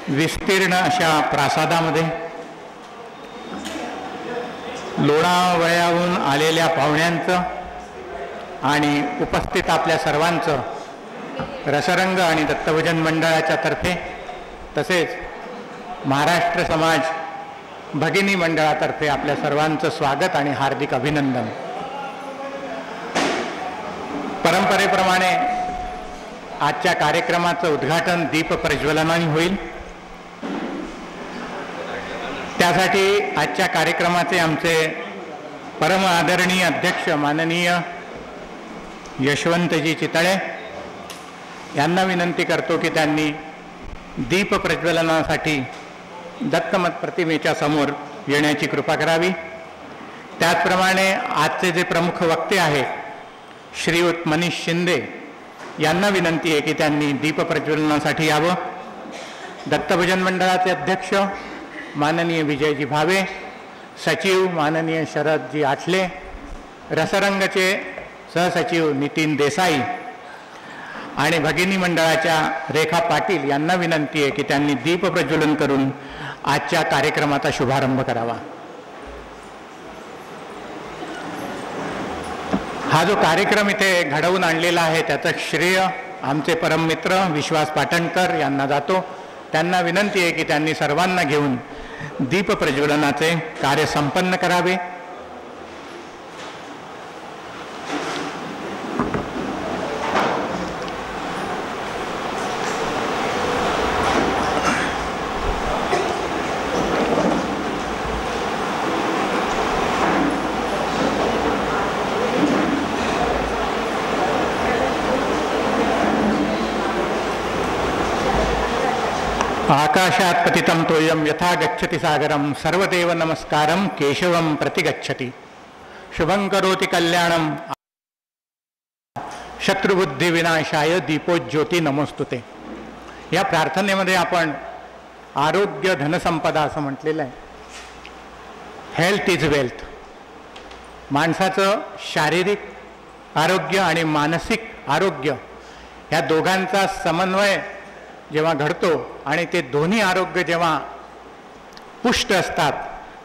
विस्तीर्ण अशा प्रासादामध्ये लोणावळ्याहून आलेल्या पाहुण्यांचं आणि उपस्थित आपल्या सर्वांचं रसरंग आणि दत्तभजन मंडळाच्या तर्फे तसेच महाराष्ट्र समाज भगिनी मंडळातर्फे आपल्या सर्वांचं स्वागत आणि हार्दिक अभिनंदन। परंपरेप्रमाणे आजच्या कार्यक्रमाचं उद्घाटन दीप प्रज्वलनाने होईल। त्यासाठी आजच्या कार्यक्रमाचे आमचे परम आदरणीय अध्यक्ष माननीय यशवंतजी चितळे यांना विनंती करतो की त्यांनी दीप प्रज्वलनासाठी दत्तमत प्रतिमेच्या समोर येण्याची कृपा करावी। त्याचप्रमाणे आजचे जे प्रमुख वक्ते आहेत श्रीयुत मनीष शिंदे यांना विनंती आहे की त्यांनी दीप प्रज्वलनासाठी यावं। दत्तभजन मंडळाचे अध्यक्ष माननीय विजयजी भावे, सचिव माननीय शरदजी आठले, रसरंगचे सहसचिव नितीन देसाई आणि भगिनी मंडळाच्या रेखा पाटील यांना विनंती आहे की त्यांनी दीप प्रज्वलन करून आजच्या कार्यक्रमाचा शुभारंभ करावा। हा जो कार्यक्रम इथे घडवून आणलेला आहे त्याचं श्रेय आमचे परम मित्र विश्वास पाटणकर यांना जातो। त्यांना विनंती आहे की त्यांनी सर्वांना घेऊन दीप प्रज्वलनाचे कार्य संपन्न करावे। आकाशात पतितं तोयं यथा गच्छति सागरं सर्वदेव नमस्कारं केशवं प्रतिगच्छति शुभं करोति कल्याणं शत्रुबुद्धी विनाशाय दीपोज्योती नमोस्तुते। या प्रार्थनेमध्ये आपण आरोग्य धनसंपदा असं म्हटलेलं आहे। Health is wealth. माणसाचं शारीरिक आरोग्य आणि मानसिक आरोग्य या दोघांचा समन्वय जेव्हा घडतो आणि ते दोन्ही आरोग्य जेव्हा पुष्ट असतात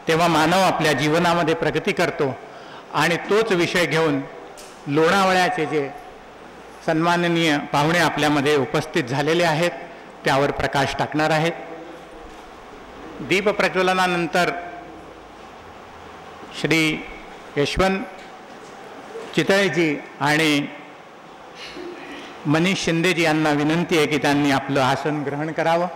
तेव्हा मानव आपल्या जीवनामध्ये प्रगती करतो। आणि तोच विषय घेऊन लोणावळ्याचे जे सन्माननीय पाहुणे आपल्यामध्ये उपस्थित झालेले आहेत त्यावर प्रकाश टाकणार आहेत। दीप प्रज्वलनानंतर श्री यशवंत चितळेजी आणि मनीष शिंदेजी यांना विनंती आहे की त्यांनी आपलं आसन ग्रहण करावं।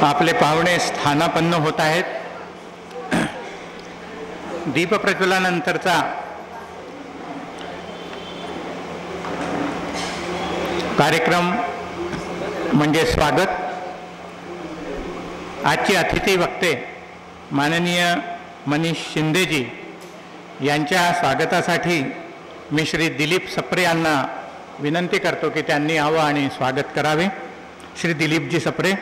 आपले पाहुणे स्थानापन्न होत आहेत। दीप प्रज्वलनानंतरचा कार्यक्रम म्हणजे स्वागत। आजचे अतिथी वक्ते माननीय मनीष शिंदेजी यांच्या स्वागतासाठी मी श्री दिलीप सप्रे यांना विनंती करतो की त्यांनी यावं आणि स्वागत करावे। श्री दिलीपजी सप्रे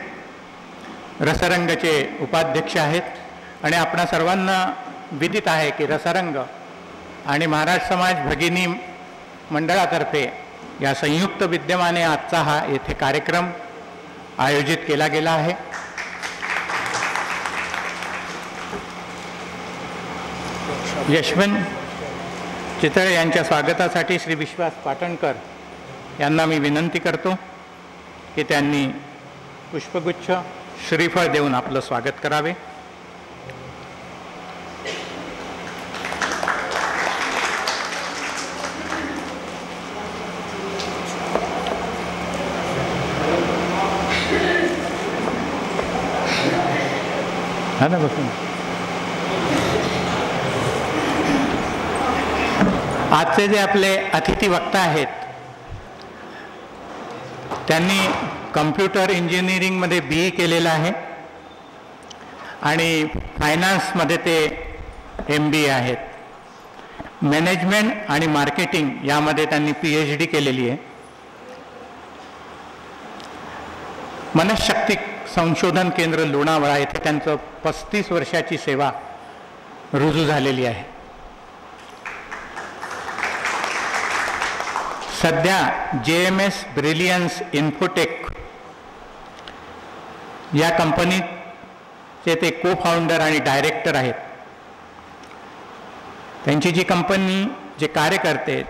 रसरंगचे उपाध्यक्ष आहेत आणि आपणा सर्वांना विदित आहे की रसरंग आणि महाराज समाज भगिनी मंडळातर्फे या संयुक्त विद्यमाने आजचा हा येथे कार्यक्रम आयोजित केला गेला आहे. यशवंत चितळे यांच्या स्वागतासाठी श्री विश्वास पाटणकर यांना मी विनंती करतो की त्यांनी पुष्पगुच्छ श्रीफळ देऊन आपलं स्वागत करावे. आजचे जे आपले अतिथी वक्ता आहेत त्यांनी कम्प्युटर इंजिनिअरिंगमध्ये BE केलेलं आहे आणि फायनान्समध्ये ते MBA आहेत. मॅनेजमेंट आणि मार्केटिंग यामध्ये त्यांनी PhD केलेली आहे. मनशक्ती संशोधन केंद्र लोणावळा येथे त्यांचं 35 वर्षाची सेवा रुजू झालेली आहे. सध्या JMS ब्रिलियन्स इन्फोटेक या कंपनीचे ते को-फाउंडर आणि डायरेक्टर आहेत. त्यांची जी कंपनी जे कार्य करते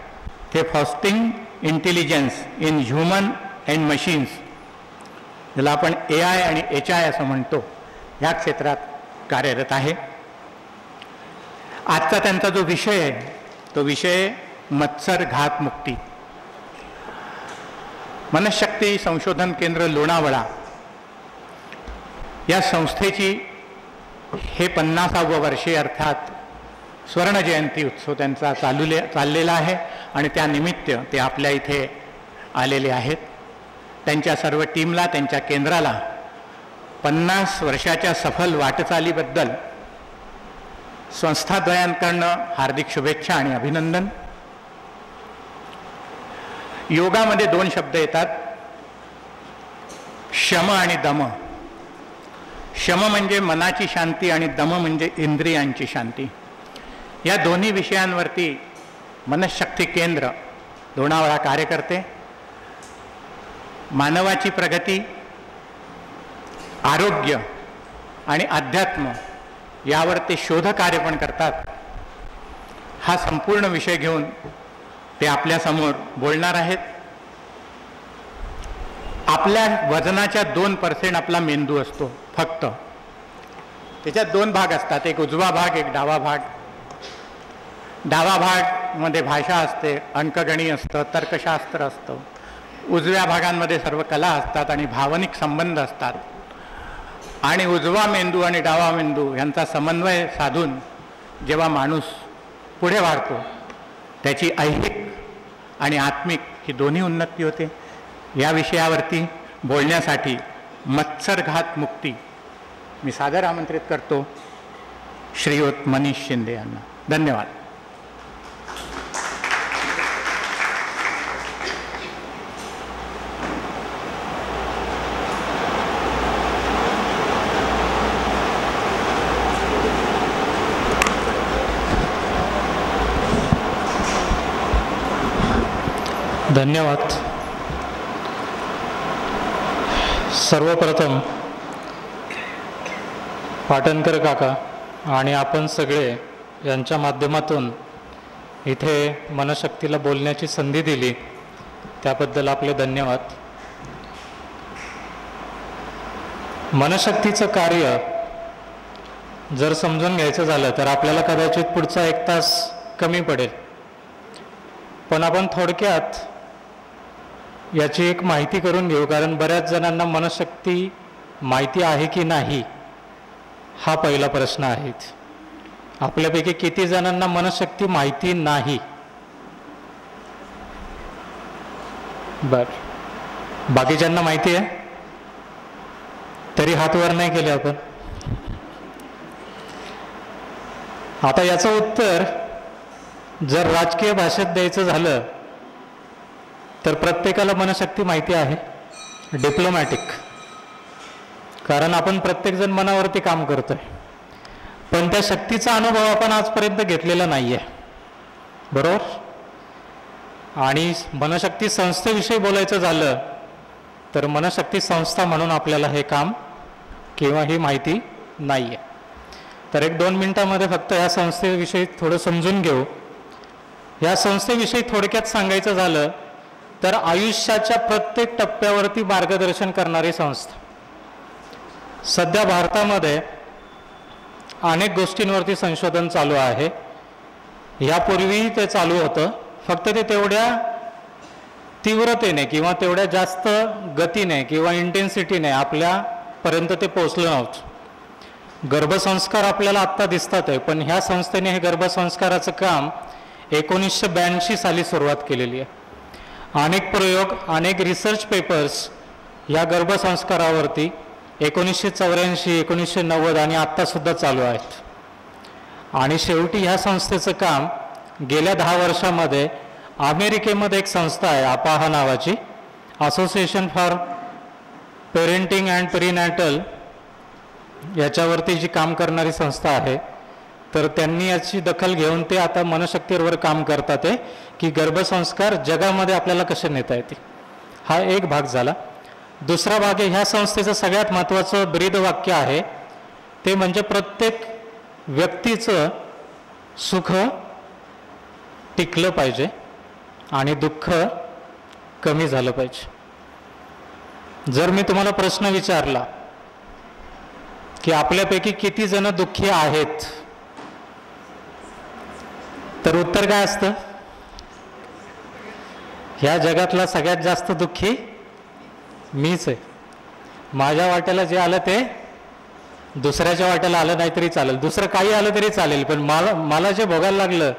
ते frosting intelligence in human and machines, ज्याला आपण AI आणि HI असं म्हणतो, ह्या क्षेत्रात कार्यरत आहे. आजचा त्यांचा जो विषय आहे तो विषय मत्सर घात मुक्ती. मनशक्ती संशोधन केंद्र लोणावळा या संस्थेची हे 50वे वर्षे अर्थात स्वर्ण जयंती उत्सव त्यांचा चाललेला आहे आणि त्यानिमित्त ते आपल्या इथे आलेले आहेत. त्यांच्या सर्व टीमला, त्यांच्या केंद्राला 50 वर्षाच्या सफल वाटचालीबद्दल संस्थाद्वयांकडनं हार्दिक शुभेच्छा आणि अभिनंदन. योगामध्ये 2 शब्द येतात, शम आणि दम. शम म्हणजे मनाची शांती आणि दम म्हणजे इंद्रियांची शांती. या दोन्ही विषयांवरती मनशक्ती केंद्र लोणावळा कार्य करते. मानवाची प्रगती, आरोग्य आणि अध्यात्म यावर ते शोधकार्य पण करतात. हा संपूर्ण विषय घेऊन ते आपल्यासमोर बोलणार आहेत. आपल्या वजनाच्या 2% आपला मेंदू असतो फक्त. त्याच्यात 2 भाग असतात, एक उजवा भाग, एक डावा भाग. डावा भागमध्ये भाषा असते, अंकगणित असतं, तर्कशास्त्र असतं. उजव्या भागांमध्ये सर्व कला असतात आणि भावनिक संबंध असतात. आणि उजवा मेंदू आणि डावा मेंदू यांचा समन्वय साधून जेव्हा माणूस पुढे वाढतो त्याची ऐहिक आणि आत्मिक ही दोन्ही उन्नती होते. या विषयावरती बोलण्यासाठी मत्सरघात मुक्ती मी सादर आमंत्रित करतो श्रीयुत मनीष शिंदे यांना. धन्यवाद. धन्यवाद. सर्वप्रथम पाटणकर काका आणि आपण सगळे यांच्या माध्यमातून इथे मनशक्तीला बोलण्याची संधी दिली त्याबद्दल आपले धन्यवाद. मनशक्तीचं कार्य जर समजून घ्यायचं झालं तर आपल्याला कदाचित पुढचा 1 तास कमी पडेल, पण आपण थोडक्यात याची एक माहिती करून घेऊ. कारण बऱ्याच जणांना मनशक्ती माहिती आहे की नाही हा पहिला प्रश्न आहे. आपल्यापैकी किती जणांना मनशक्ती माहिती नाही? बरं, बाकीच्यांना माहिती आहे तरी हात वर नाही केले आपण. आता याचं उत्तर जर राजकीय भाषेत द्यायचं झालं तर प्रत्येकाला मनशक्ती माहिती आहे, डिप्लोमॅटिक. कारण आपण प्रत्येकजण मनावरती काम करतोय, पण त्या शक्तीचा अनुभव आपण आजपर्यंत घेतलेला नाही आहे. बरोबर. आणि मनशक्ती संस्थेविषयी बोलायचं झालं तर मनशक्ती संस्था म्हणून आपल्याला हे काम किंवा ही माहिती नाही आहे. तर 1-2 मिनिटामध्ये फक्त या संस्थेविषयी थोडं समजून घेऊ. या संस्थेविषयी थोडक्यात सांगायचं झालं तर आयुष्याच्या प्रत्येक टप्प्यावरती मार्गदर्शन करणारी संस्था. सध्या भारतामध्ये अनेक गोष्टींवरती संशोधन चालू आहे. यापूर्वी ते चालू होतं, फक्त ते तेवढ्या तीव्रतेने किंवा तेवढ्या जास्त गतीने किंवा इंटेन्सिटीने आपल्यापर्यंत ते पोचलं नव्हतं. गर्भसंस्कार आपल्याला आत्ता दिसतात आहे, पण ह्या संस्थेने हे गर्भसंस्काराचं काम 1982 साली सुरुवात केलेली आहे. अनेक प्रयोग, अनेक रिसर्च पेपर्स या गर्भसंस्कारावरती 1984, 1990 आणि आत्तासुद्धा चालू आहेत. आणि शेवटी ह्या संस्थेचं काम गेल्या 10 वर्षामध्ये अमेरिकेमध्ये एक संस्था आहे अपाहा नावाची, असोसिएशन फॉर पेरेंटिंग अँड पेरिनॅटल, याच्यावरती जी काम करणारी संस्था आहे. तर त्यांनी याची दखल घेऊन ते आता मनशक्तीवर काम करतात आहे की गर्भसंस्कार जगामध्ये आपल्याला कसे नेता येतील. हा एक भाग झाला. दुसरा भाग आहे ह्या संस्थेचं सगळ्यात महत्त्वाचं ब्रीदवाक्य आहे ते म्हणजे प्रत्येक व्यक्तीचं सुख टिकलं पाहिजे आणि दुःख कमी झालं पाहिजे. जर मी तुम्हाला प्रश्न विचारला की आपल्यापैकी किती जण दुःखी आहेत, तर उत्तर काय असतं? ह्या जगातला सगळ्यात जास्त दुःखी मीच आहे. माझ्या वाट्याला जे आलं ते दुसऱ्याच्या वाट्याला आलं नाही तरी चालेल, दुसरं काही आलं तरी चालेल, पण मला जे भोगायला लागलं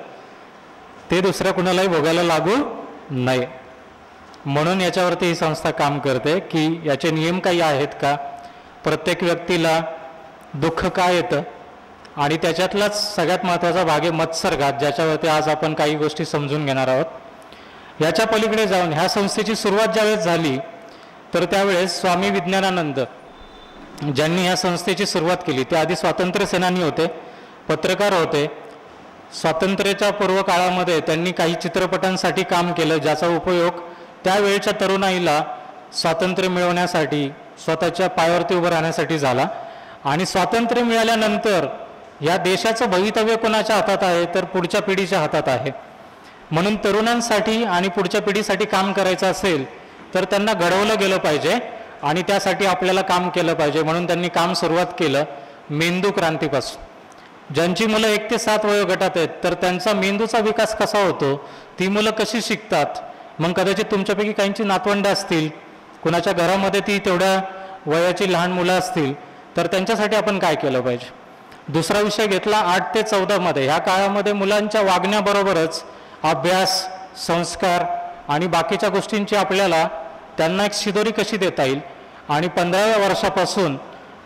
ते दुसऱ्या कुणालाही भोगायला लागू नये. म्हणून याच्यावरती ही संस्था काम करते की याचे नियम काही आहेत का, प्रत्येक व्यक्तीला दुःख काय येतं, आणि त्याच्यातलाच सगळ्यात महत्त्वाचा भाग आहे मत्सर्गात, ज्याच्यावरती आज आपण काही गोष्टी समजून घेणार आहोत. याच्या पलीकडे जाऊन ह्या संस्थेची सुरुवात ज्यावेळेस झाली तर त्यावेळेस स्वामी विज्ञानानंद ज्यांनी ह्या संस्थेची सुरुवात केली ते आधी स्वातंत्र्य सेनानी होते, पत्रकार होते. स्वातंत्र्याच्या पूर्व काळामध्ये त्यांनी काही चित्रपटांसाठी काम केलं, ज्याचा उपयोग त्यावेळच्या तरुणाईला स्वातंत्र्य मिळवण्यासाठी, स्वतःच्या पायावरती उभं राहण्यासाठी झाला. आणि स्वातंत्र्य मिळाल्यानंतर या देशाचं भवितव्य कोणाच्या हातात आहे, तर पुढच्या पिढीच्या हातात आहे. म्हणून तरुणांसाठी आणि पुढच्या पिढीसाठी काम करायचं असेल तर त्यांना घडवलं गेलं पाहिजे आणि त्यासाठी आपल्याला काम केलं पाहिजे. म्हणून त्यांनी काम सुरुवात केलं मेंदू क्रांतीपासून. ज्यांची मुलं 1 ते 7 वयोगटात आहेत तर त्यांचा मेंदूचा विकास कसा होतो, ती मुलं कशी शिकतात. मग कदाचित तुमच्यापैकी काहींची नातवंडं असतील, कुणाच्या घरामध्ये ती तेवढ्या वयाची लहान मुलं असतील, तर त्यांच्यासाठी आपण काय केलं पाहिजे. दुसरा विषय घेतला 8 ते 14 मध्ये. ह्या काळामध्ये मुलांच्या वागण्याबरोबरच अभ्यास, संस्कार आणि बाकीच्या गोष्टींची आपल्याला त्यांना एक शिदोरी कशी देता येईल. आणि 15व्या वर्षापासून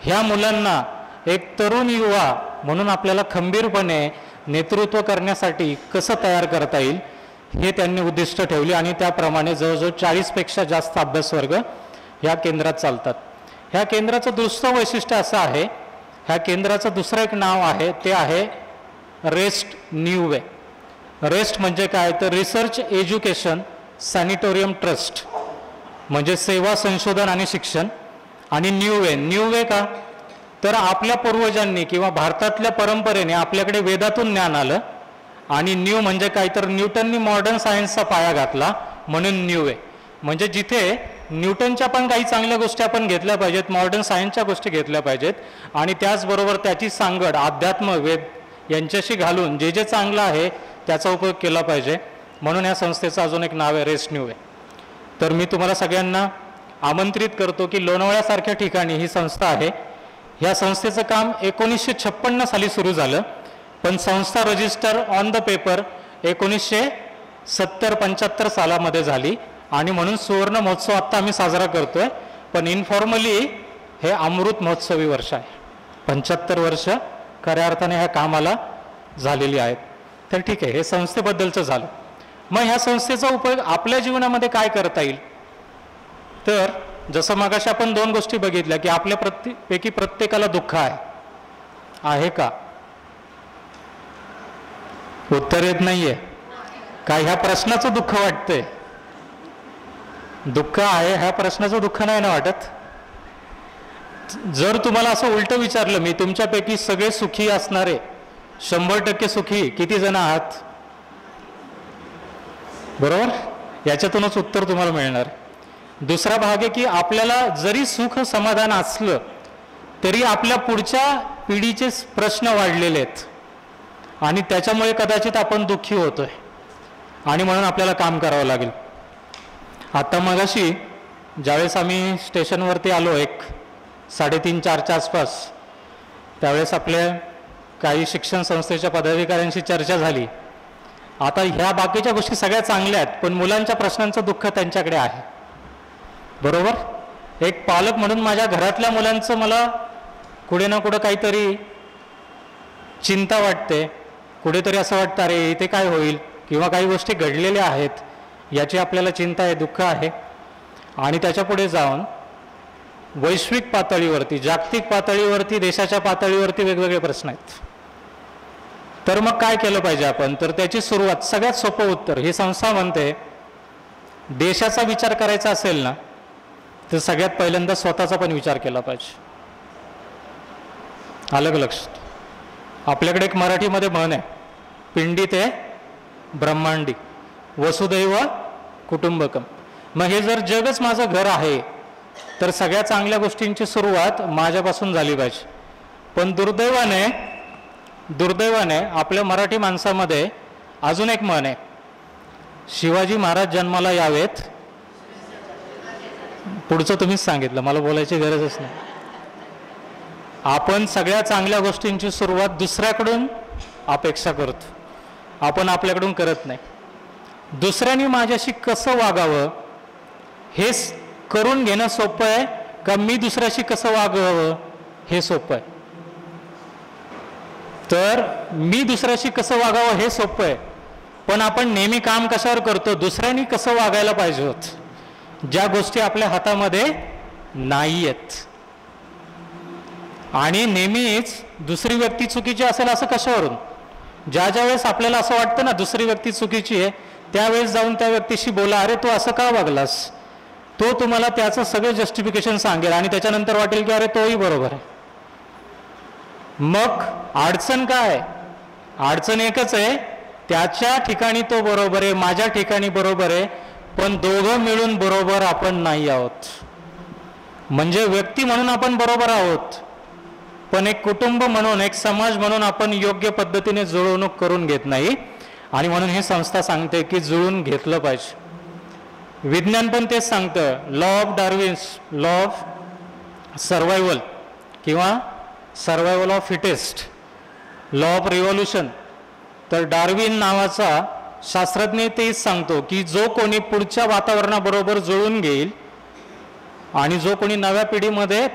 ह्या मुलांना एक तरुण युवा म्हणून आपल्याला खंबीरपणे नेतृत्व करण्यासाठी कसं तयार करता येईल हे त्यांनी उद्दिष्ट ठेवली. आणि त्याप्रमाणे जवळजवळ 40पेक्षा जास्त अभ्यासवर्ग ह्या केंद्रात चालतात. ह्या केंद्राचं दुसरं वैशिष्ट्य असं आहे, ह्या केंद्राचं दुसरं एक नाव आहे ते आहे रेस्ट न्यू वे. रेस्ट म्हणजे काय, तर रिसर्च एज्युकेशन सॅनिटोरियम ट्रस्ट, म्हणजे सेवा, संशोधन आणि शिक्षण. आणि न्यू वे, न्यू वे का, तर आपल्या पूर्वजांनी किंवा भारतातल्या परंपरेने आपल्याकडे वेदातून ज्ञान आलं. आणि न्यू म्हणजे काय, तर न्यूटननी मॉडर्न सायन्सचा पाया घातला म्हणून न्यू वे. म्हणजे जिथे न्यूटनच्या पण काही चांगल्या गोष्टी आपण घेतल्या पाहिजेत, मॉडर्न सायन्सच्या गोष्टी घेतल्या पाहिजेत, आणि त्याचबरोबर त्याची सांगड अध्यात्म, वेद यांच्याशी घालून जे जे चांगलं आहे त्याचा उपयोग केला पाहिजे. म्हणून या संस्थेचं अजून एक नाव आहे रेस्ट न्यू वे. तर मी तुम्हाला सगळ्यांना आमंत्रित करतो की लोणावळ्यासारख्या ठिकाणी ही संस्था आहे. ह्या संस्थेचं काम 1956 साली सुरू झालं, पण संस्था रजिस्टर ऑन द पेपर 1970-75 सालामध्ये झाली. आणि म्हणून सुवर्ण महोत्सव आत्ता आम्ही साजरा करतोय, पण इनफॉर्मली हे अमृत महोत्सवी वर्ष आहे. 75 वर्ष खऱ्या अर्थाने ह्या कामाला झालेली आहेत. तर ठीक आहे, हे संस्थेबद्दलचं झालं. मग ह्या संस्थेचा उपयोग आपल्या जीवनामध्ये काय करता येईल, तर जसं मगाशी आपण 2 गोष्टी बघितल्या की आपल्या पैकी प्रत्येकाला दुःख आहे का, उत्तर येत नाहीये. काय ह्या प्रश्नाचं दुःख वाटतंय? दुःख आहे, ह्या प्रश्नाचं दुःख नाही ना वाटत? जर तुम्हाला असं उलट विचारलं मी, तुमच्यापैकी सगळे सुखी असणारे 100% सुखी किती जण आहात? बरोबर, याच्यातूनच उत्तर तुम्हाला मिळणार. दुसरा भाग आहे की आपल्याला जरी सुख समाधान असलं तरी आपल्या पुढच्या पिढीचे प्रश्न वाढलेले आहेत आणि त्याच्यामुळे कदाचित आपण दुःखी होतोय आणि म्हणून आपल्याला काम करावं लागेल. आता मगाशी ज्यावेळेस आम्ही स्टेशनवरती आलो 3:30-4च्या आसपास, त्यावेळेस आपल्या काही शिक्षण संस्थेच्या पदाधिकाऱ्यांशी चर्चा झाली. आता ह्या बाकीच्या गोष्टी सगळ्या चांगल्या आहेत, पण मुलांच्या प्रश्नांचं दुःख त्यांच्याकडे आहे. बरोबर, एक पालक म्हणून माझ्या घरातल्या मुलांचं मला कुठे ना कुठं काहीतरी चिंता वाटते. कुठेतरी असं वाटतं अरे इथे काय होईल, किंवा काही गोष्टी घडलेल्या आहेत याची आपल्याला चिंता आहे, दुःख आहे. आणि त्याच्या पुढे जाऊन वैश्विक पातळीवरती, जागतिक पातळीवरती, देशाच्या पातळीवरती वेगवेगळे प्रश्न आहेत. तर मग काय केलं पाहिजे आपण? तर त्याची सुरुवात, सगळ्यात सोपं उत्तर, ही संस्था म्हणते देशाचा विचार करायचा असेल ना तर सगळ्यात पहिल्यांदा स्वतःचा पण विचार केला पाहिजे. अलग लक्षात. आपल्याकडे एक मराठीमध्ये म्हण आहे, पिंडी ते ब्रह्मांडी, वसुदैव कुटुंबकम. मग हे जर जगच माझं घर आहे तर सगळ्या चांगल्या गोष्टींची सुरुवात माझ्यापासून झाली पाहिजे. पण दुर्दैवाने आपल्या मराठी माणसामध्ये अजून एक म्हण आहे, शिवाजी महाराज जन्माला यावेत. पुढचं तुम्हीच सांगितलं, मला बोलायची गरजच नाही. आपण सगळ्या चांगल्या गोष्टींची सुरुवात दुसऱ्याकडून अपेक्षा करतो, आपण आपल्याकडून करत नाही. दुसऱ्यांनी माझ्याशी कसं वागावं हे करून घेणं सोपं आहे का मी दुसऱ्याशी कसं वागावं हे सोपं आहे? तर मी दुसऱ्याशी कसं वागावं हे सोपं आहे, पण आपण नेहमी काम कशावर करतो? दुसऱ्यांनी कसं वागायला पाहिजे होत, ज्या गोष्टी आपल्या हातामध्ये नाही आहेत. आणि नेहमीच दुसरी व्यक्ती चुकीची असेल असं कशावरून? ज्या वेळेस आपल्याला असं वाटतं ना दुसरी व्यक्ती चुकीची आहे, त्यावेळेस जाऊन त्या व्यक्तीशी बोला, अरे तू असं का वागलास? तो तुम्हाला त्याचं सगळं जस्टिफिकेशन सांगेल आणि त्याच्यानंतर वाटेल की अरे तोही बरोबर आहे. मग अडचण काय? अडचण एकच आहे, त्याच्या ठिकाणी तो बरोबर आहे, माझ्या ठिकाणी बरोबर आहे, पण दोघं मिळून बरोबर आपण नाही आहोत. म्हणजे व्यक्ती म्हणून आपण बरोबर आहोत, पण एक कुटुंब म्हणून, एक समाज म्हणून आपण योग्य पद्धतीने जुळवणूक करून घेत नाही. आणि म्हणून ही संस्था सांगते की जुळून घेतलं पाहिजे. विज्ञान पण तेच सांगतं, law of Darwin's, law of survival किंवा survival of fittest, law of revolution. तर डार्विन नावाचा शास्त्रज्ञ तेच सांगतो की जो कोणी पुढच्या वातावरणाबरोबर जुळून घेईल आणि जो कोणी नव्या पिढीमध्ये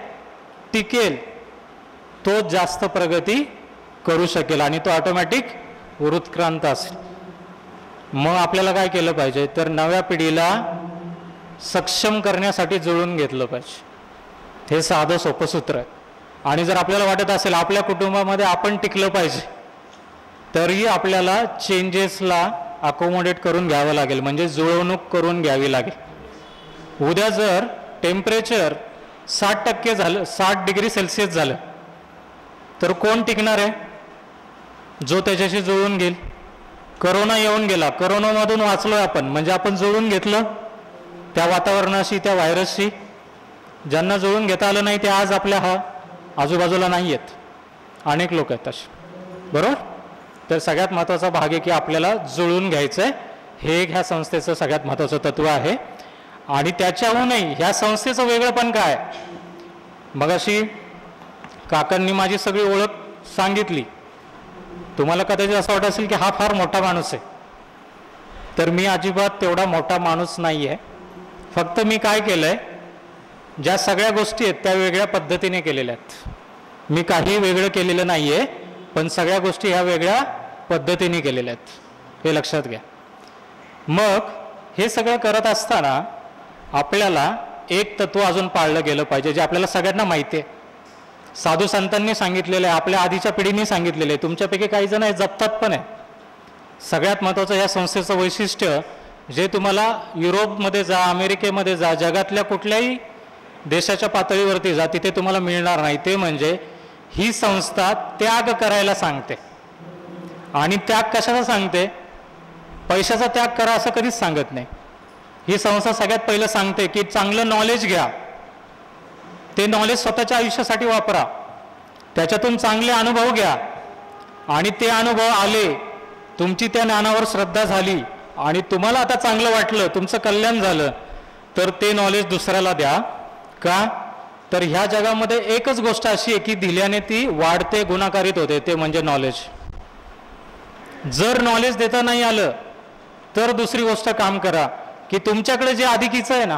टिकेल तो जास्त प्रगती करू शकेल आणि तो ऑटोमॅटिक उत्क्रांत असेल. मग आपल्याला काय केलं पाहिजे? तर नव्या पिढीला सक्षम करण्यासाठी जुळून घेतलं पाहिजे. हे साधं सोपं सूत्र आहे. आणि जर आपल्याला वाटत असेल आपल्या कुटुंबामध्ये आपण टिकलं पाहिजे, तरी आपल्याला चेंजेसला अकोमोडेट करून घ्यावं लागेल, म्हणजे जुळवणूक करून घ्यावी लागेल. उद्या जर टेम्परेचर 60% झालं, 60 डिग्री सेल्सिअस झालं, तर कोण टिकणार आहे? जो त्याच्याशी जुळून घेईल. करोना येऊन गेला, करोनामधून वाचलोय आपण, म्हणजे आपण जुळून घेतलं त्या वातावरणाशी, त्या व्हायरसशी. ज्यांना जुळून घेता आलं नाही ते आज आपल्या आजूबाजूला नाही आहेत, अनेक लोक आहेत तसे. बरोबर. तर सगळ्यात महत्त्वाचा भाग आहे की आपल्याला जुळून घ्यायचं आहे. हे ह्या संस्थेचं सगळ्यात महत्त्वाचं तत्व आहे. आणि त्याच्याहूनही ह्या संस्थेचं वेगळंपण काय? मगाशी काकांनी माझी सगळी ओळख सांगितली. तुम्हाला कदाचित असं वाटत असेल की हा फार मोठा माणूस आहे, तर मी अजिबात तेवढा मोठा माणूस नाही आहे. फक्त मी काय केलंय, ज्या सगळ्या गोष्टी आहेत त्या वेगळ्या पद्धतीने केलेल्या आहेत. मी काही वेगळं केलेलं नाही आहे, पण सगळ्या गोष्टी ह्या वेगळ्या पद्धतीने केलेल्या आहेत, हे लक्षात घ्या. मग हे सगळं करत असताना आपल्याला एक तत्व अजून पाळलं गेलं पाहिजे, जे आपल्याला सगळ्यांना माहिती आहे. साधू संतांनी सांगितलेलं आहे, आपल्या आधीच्या पिढीने सांगितलेलं आहे, तुमच्यापैकी काही जण जपतात पण आहे. सगळ्यात महत्त्वाचं या संस्थेचं वैशिष्ट्य, जे तुम्हाला युरोपमध्ये जा, अमेरिकेमध्ये जा, जगातल्या कुठल्याही देशाच्या पातळीवरती जा, तिथे तुम्हाला मिळणार नाही, ते म्हणजे ही संस्था त्याग करायला सांगते. आणि त्याग कशाचा सांगते? पैशाचा त्याग करा असं कधीच सांगत नाही. ही संस्था सगळ्यात पहिलं सांगते की चांगलं नॉलेज घ्या, ते नॉलेज स्वतःच्या आयुष्यासाठी वापरा, त्याच्यातून चांगले अनुभव घ्या, आणि ते अनुभव आले, तुमची त्या ज्ञानावर श्रद्धा झाली आणि तुम्हाला आता चांगलं वाटलं, तुमचं कल्याण झालं, तर ते नॉलेज दुसऱ्याला द्या. का? तर ह्या जगामध्ये एकच गोष्ट अशी आहे की दिल्याने ती वाढते, गुणाकारित होते, ते म्हणजे नॉलेज. जर नॉलेज देता नाही आलं तर दुसरी गोष्ट काम करा की तुमच्याकडे जे अधिकीचं आहे ना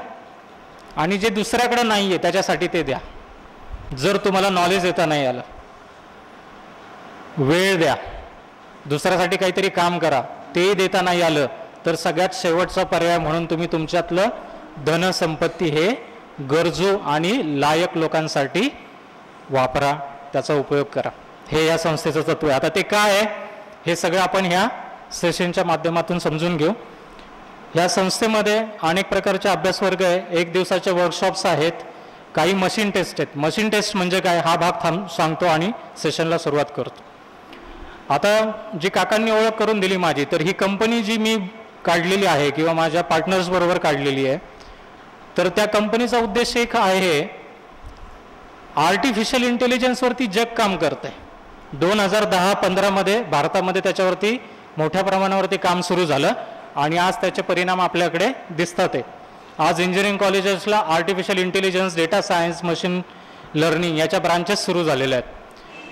आणि जे दुसऱ्याकडे नाही आहे त्याच्यासाठी ते द्या. जर तुम्हाला नॉलेज देता नाही आलं, वेळ द्या, दुसऱ्यासाठी काहीतरी काम करा, तेही देता नाही आलं तर सगळ्यात शेवटचा पर्याय म्हणून तुम्ही तुमच्यातलं धनसंपत्ती हे गरजू आणि लायक लोकांसाठी वापरा, त्याचा उपयोग करा. हे या संस्थेचं तत्व आहे. आता ते काय आहे हे सगळं आपण ह्या सेशनच्या माध्यमातून समजून घेऊ. या संस्थेमध्ये अनेक प्रकारचे अभ्यासवर्ग आहे, एक दिवसाचे वर्कशॉप्स आहेत, काही मशीन टेस्ट आहेत. मशीन टेस्ट म्हणजे काय हा भाग सांगतो आणि सेशनला सुरुवात करतो. आता जी काकांनी ओळख करून दिली माझी, तर ही कंपनी जी मी काढलेली आहे किंवा माझ्या पार्टनर्स बरोबर काढलेली आहे, तर त्या कंपनीचा उद्देश एक आहे, आर्टिफिशियल इंटेलिजन्सवरती जग काम करत आहे. 2010-15 मध्ये भारतामध्ये त्याच्यावरती मोठ्या प्रमाणावरती काम सुरू झालं आणि आज त्याचे परिणाम आपल्याकडे दिसतात आहे. आज इंजिनिअरिंग कॉलेजेसला artificial intelligence, data science, machine learning याच्या ब्रांचेस सुरू झालेल्या आहेत.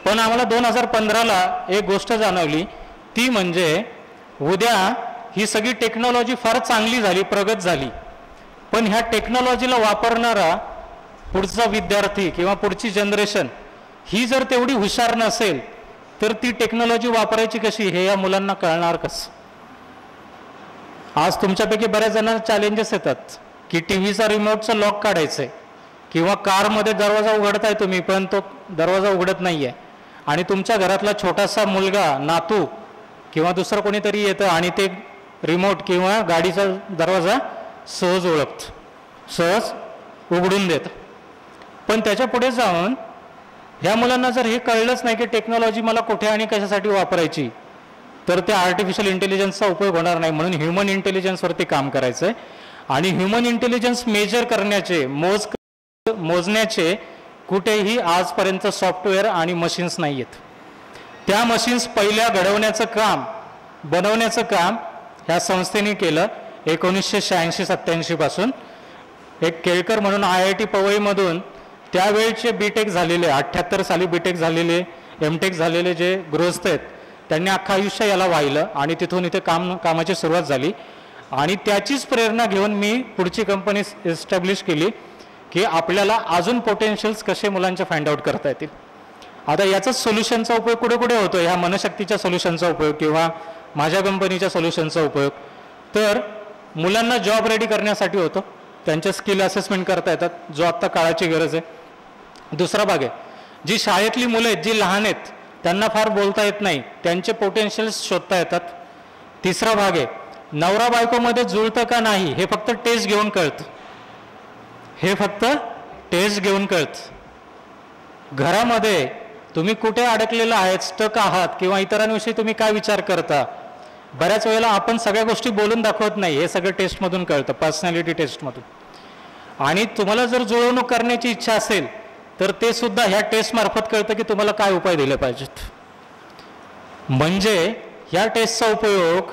पण आम्हाला 2015ला एक गोष्ट जाणवली, ती म्हणजे उद्या ही सगळी टेक्नॉलॉजी फार चांगली झाली, प्रगत झाली, पण ह्या टेक्नॉलॉजीला वापरणारा पुढचा विद्यार्थी किंवा पुढची जनरेशन ही जर तेवढी हुशार नसेल तर ती टेक्नॉलॉजी वापरायची कशी हे या मुलांना कळणार कसं? आज तुमच्यापैकी बऱ्याच जणांना चॅलेंजेस येतात की टीव्हीचा रिमोटचं लॉक काढायचं आहे किंवा कारमध्ये दरवाजा उघडताय तुम्ही पण तो दरवाजा उघडत नाही आहे, आणि तुमच्या घरातला छोटासा मुलगा, नातू किंवा दुसरं कोणीतरी येतं आणि ते रिमोट किंवा गाडीचा दरवाजा सहज ओळखतं, सहज उघडून देतं. पण त्याच्या पुढे जाऊन ह्या मुलांना जर हे कळलंच नाही की टेक्नॉलॉजी मला कुठे आणि कशासाठी वापरायची, तर त्या आर्टिफिशियल इंटेलिजन्सचा उपयोग होणार नाही. म्हणून ह्युमन इंटेलिजन्सवरती काम करायचं आहे. आणि ह्युमन इंटेलिजन्स मेजर करण्याचे, मोजण्याचे कुठेही आजपर्यंत सॉफ्टवेअर आणि मशीन्स नाही आहेत. त्या मशीन्स पहिल्या घडवण्याचं काम, बनवण्याचं काम ह्या संस्थेने केलं 1986-87 पासून. एक केळकर म्हणून IIT पवईमधून त्यावेळचे बीटेक झालेले, 78 साली बीटेक झालेले, एमटेक झालेले जे गृहस्थ आहेत, त्यांनी अख्खं आयुष्य याला वाहिलं आणि तिथून इथे कामाची सुरुवात झाली. आणि त्याचीच प्रेरणा घेऊन मी पुढची कंपनी एस्टॅब्लिश केली की आपल्याला अजून पोटेन्शियल्स कसे मुलांचे फाइंड आउट करता येतील. आता याचाच सोल्युशनचा उपयोग कुठे कुठे होतो, ह्या मनशक्तीच्या सोल्युशनचा उपयोग किंवा माझ्या कंपनीच्या सोल्युशनचा उपयोग तर मुलांना जॉब रेडी करण्यासाठी होतो, त्यांचे स्किल असेसमेंट करता येतात, जो आत्ता काळाची गरज आहे. दुसरा भाग आहे, जी शाळेतली मुलं आहेत, जी लहान आहेत, त्यांना फार बोलता येत नाही, त्यांचे पोटेन्शियल्स शोधता येतात. तिसरा भाग आहे, नवरा बायकोमध्ये जुळतं का नाही हे फक्त टेस्ट घेऊन कळतं, हे फक्त टेस्ट घेऊन कळतं. घरामध्ये तुम्ही कुठे अडकलेला आहेत, स्टक आहात किंवा इतरांविषयी तुम्ही काय विचार करता, बऱ्याच वेळेला आपण सगळ्या गोष्टी बोलून दाखवत नाही, हे सगळं टेस्टमधून कळतं, पर्सनॅलिटी टेस्टमधून. आणि तुम्हाला जर जुळवणूक करण्याची इच्छा असेल तर ते सुद्धा ह्या टेस्टमार्फत कळतं की तुम्हाला काय उपाय दिले पाहिजेत. म्हणजे ह्या टेस्टचा उपयोग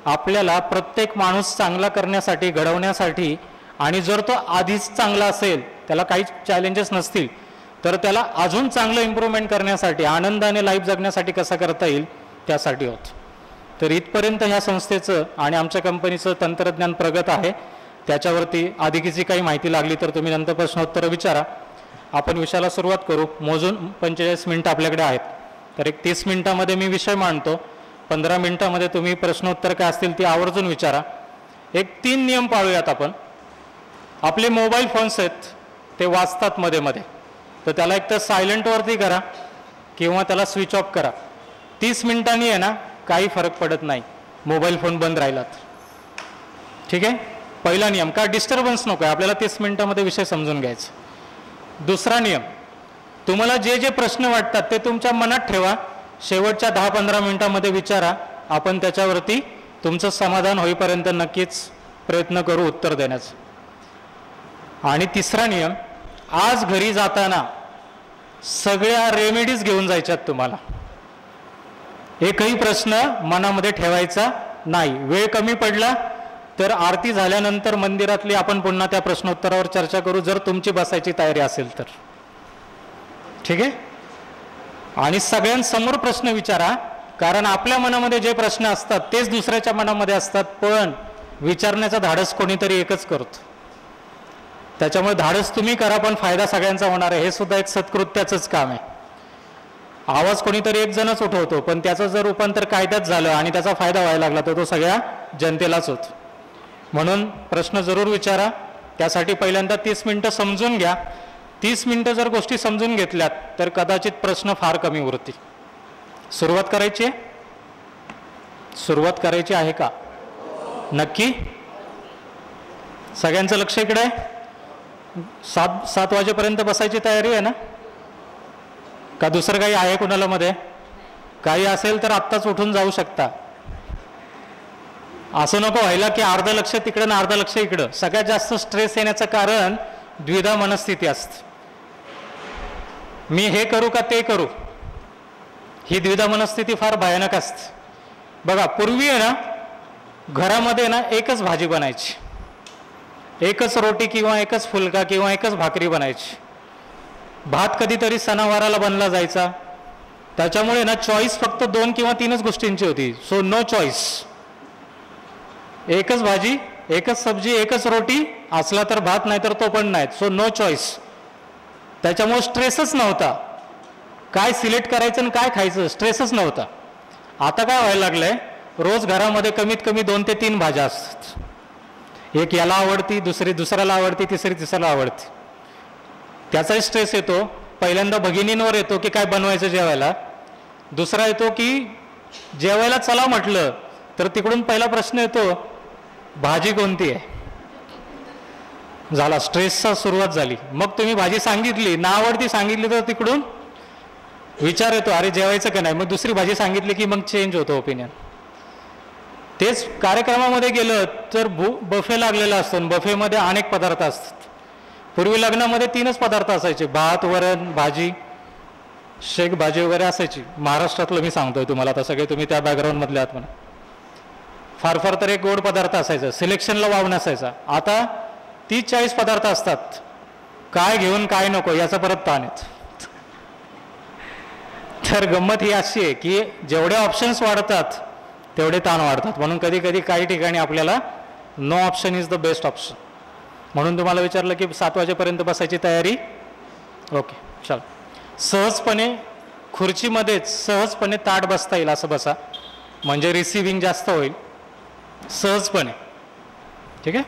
आपल्याला प्रत्येक माणूस चांगला करण्यासाठी, घडवण्यासाठी, आणि जर तो आधीच चांगला असेल, त्याला काही चॅलेंजेस नसतील, तर त्याला अजून चांगलं इम्प्रूव्हमेंट करण्यासाठी, आनंदाने लाईफ जगण्यासाठी कसं करता येईल त्यासाठी होतं. तर इथपर्यंत ह्या संस्थेचं आणि आमच्या कंपनीचं तंत्रज्ञान प्रगत आहे. त्याच्यावरती अधिकची काही माहिती लागली तर तुम्ही नंतर प्रश्नोत्तरं विचारा. आपण विषयाला सुरुवात करू. मोजून 45 मिनिटं आपल्याकडे आहेत, तर एक 30 मिनिटामध्ये मी विषय मांडतो, 15 मिनिटामध्ये तुम्ही प्रश्नोत्तर काय असतील ती आवर्जून विचारा. एक 3 नियम पाळूयात आपण. आपले मोबाईल फोन्स आहेत ते वाजतात मध्ये मध्ये, तर त्याला एक तर सायलेंटवरती करा किंवा त्याला स्विच ऑफ करा. 30 मिनिटांनी आहे ना काही फरक पडत नाही. मोबाईल फोन बंद राहिला तर. ठीक आहे, पहिला नियम. का डिस्टर्बन्स नको आहे आपल्याला, 30 मिनिटामध्ये विषय समजून घ्यायचा. दुसरा नियम, तुम्हाला जे जे प्रश्न वाटतात ते तुमच्या मनात ठेवा, शेवटच्या 10-15 मिनिटांमध्ये विचारा, आपण त्याच्यावरती तुमचं समाधान होईपर्यंत नक्कीच प्रयत्न करू उत्तर देण्याचं. आणि तिसरा नियम, आज घरी जाताना सगळ्या रेमेडीज घेऊन जायच्यात तुम्हाला. एकही प्रश्न मनामध्ये ठेवायचा नाही. वेळ कमी पडला तर आरती झाल्यानंतर मंदिरातली आपण पुन्हा त्या प्रश्नोत्तरावर चर्चा करू, जर तुमची बसायची तयारी असेल तर. ठीक आहे. आणि सगळ्यांसमोर प्रश्न विचारा, कारण आपल्या मनामध्ये जे प्रश्न असतात तेच दुसऱ्याच्या मनामध्ये असतात, पण विचारण्याचा धाडस कोणीतरी एकच करतो. त्याच्यामुळे धाडस तुम्ही करा, पण फायदा सगळ्यांचा होणार आहे. हे सुद्धा एक सत्कृत्याचंच काम आहे. आवाज कोणीतरी एक जणच उठवतो, पण त्याचं जर रूपांतर कायद्यात झालं आणि त्याचा फायदा व्हायला लागला तर तो सगळ्या जनतेलाच होतो. म्हणून प्रश्न जरूर विचारा. त्यासाठी पहिल्यांदा 30 मिनिटं समजून घ्या. 30 मिनिटं जर गोष्टी समजून घेतल्यात तर कदाचित प्रश्न फार कमी उरतील. सुरुवात करायची आहे? सुरुवात करायची आहे का? नक्की? सगळ्यांचं लक्ष इकडे आहे? 7 वाजेपर्यंत बसायची तयारी आहे ना? का दुसरं काही आहे कुणाला मध्ये? काही असेल तर आत्ताच उठून जाऊ शकता. असं नको व्हायला की अर्ध लक्ष तिकडं ना अर्ध लक्ष इकडं. सगळ्यात जास्त स्ट्रेस येण्याचं कारण द्विधा मनस्थिती असते. मी हे करू का ते करू, ही द्विधा मनस्थिती फार भयानक असते. बघा, पूर्वी आहे ना घरामध्ये ना एकच भाजी बनायची, एकच रोटी किंवा एकच फुलका किंवा एकच भाकरी बनायची. भात कधीतरी सणावाराला बनला जायचा. त्याच्यामुळे ना चॉईस फक्त 2 किंवा 3च गोष्टींची होती. So no choice. एकच भाजी, एकच सब्जी, एकच रोटी, असला तर भात, नाही तर तो पण नाही. So no choice. त्याच्यामुळे स्ट्रेसच नव्हता. काय सिलेक्ट करायचं आणि काय खायचं, स्ट्रेसच नव्हता. आता काय व्हायला लागलंय, रोज घरामध्ये कमीत कमी 2 ते 3 भाज्या असतात. एक याला आवडती, दुसऱ्याला आवडती, तिसऱ्याला आवडती. त्याचाही स्ट्रेस येतो. पहिल्यांदा भगिनींवर येतो की काय बनवायचं जेवायला. दुसरा येतो की जेवायला चला म्हटलं तर तिकडून पहिला प्रश्न येतो, भाजी कोणती आहे. झाला, स्ट्रेसचा सुरुवात झाली. मग तुम्ही भाजी सांगितली, ना आवडती सांगितली तर तिकडून विचार येतो, अरे जेवायचं का नाही. मग दुसरी भाजी सांगितली की मग चेंज होतो ओपिनियन. तेच कार्यक्रमामध्ये गेलं तर बफे लागलेला असतो. बफेमध्ये अनेक पदार्थ असतात. पूर्वी लग्नामध्ये 3च पदार्थ असायचे, भात, वरण, भाजी, शेक भाजी वगैरे असायची. महाराष्ट्रातलं मी सांगतोय तुम्हाला, आता सगळे तुम्ही त्या बॅकग्राऊंडमधले आहात म्हणा. फार फार तर एक गोड पदार्थ असायचा, सिलेक्शनला वाव नसायचा. आता 30-40 पदार्थ असतात. काय घेऊन काय नको याचा परत ताण येतो. तर गंमत ही अशी आहे की जेवढे ऑप्शन्स वाढतात तेवढे ताण वाढतात. म्हणून कधी कधी काही ठिकाणी आपल्याला no option is the best option. म्हणून तुम्हाला विचारलं की 7 वाजेपर्यंत बसायची तयारी. ओके, चल. सहजपणे खुर्चीमध्येच सहजपणे ताट बसता येईल असं बसा, म्हणजे रिसिव्हिंग जास्त होईल. सहजपणे. ठीक आहे.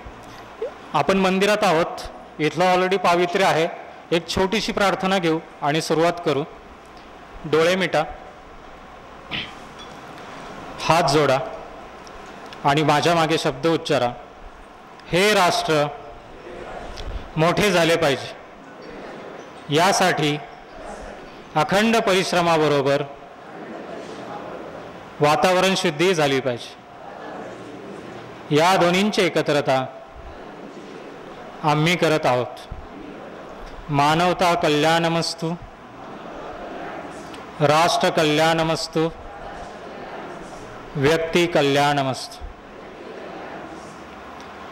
आपण मंदिरात आहोत, इथलं ऑलरेडी पावित्र्य आहे. एक छोटीशी प्रार्थना घेऊ आणि सुरुवात करू. डोळे मिटा, हात जोडा आणि माझ्या मागे शब्द उच्चारा. हे राष्ट्र मोठे झाले पाहिजे, यासाठी अखंड परिश्रमाबरोबर वातावरण शुद्धी झाली पाहिजे. या दोन्हींची एकत्रता आम्ही करत आहोत. मानवता कल्याणमस्तु, राष्ट्र कल्याणमस्तु, व्यक्ती कल्याणमस्तु.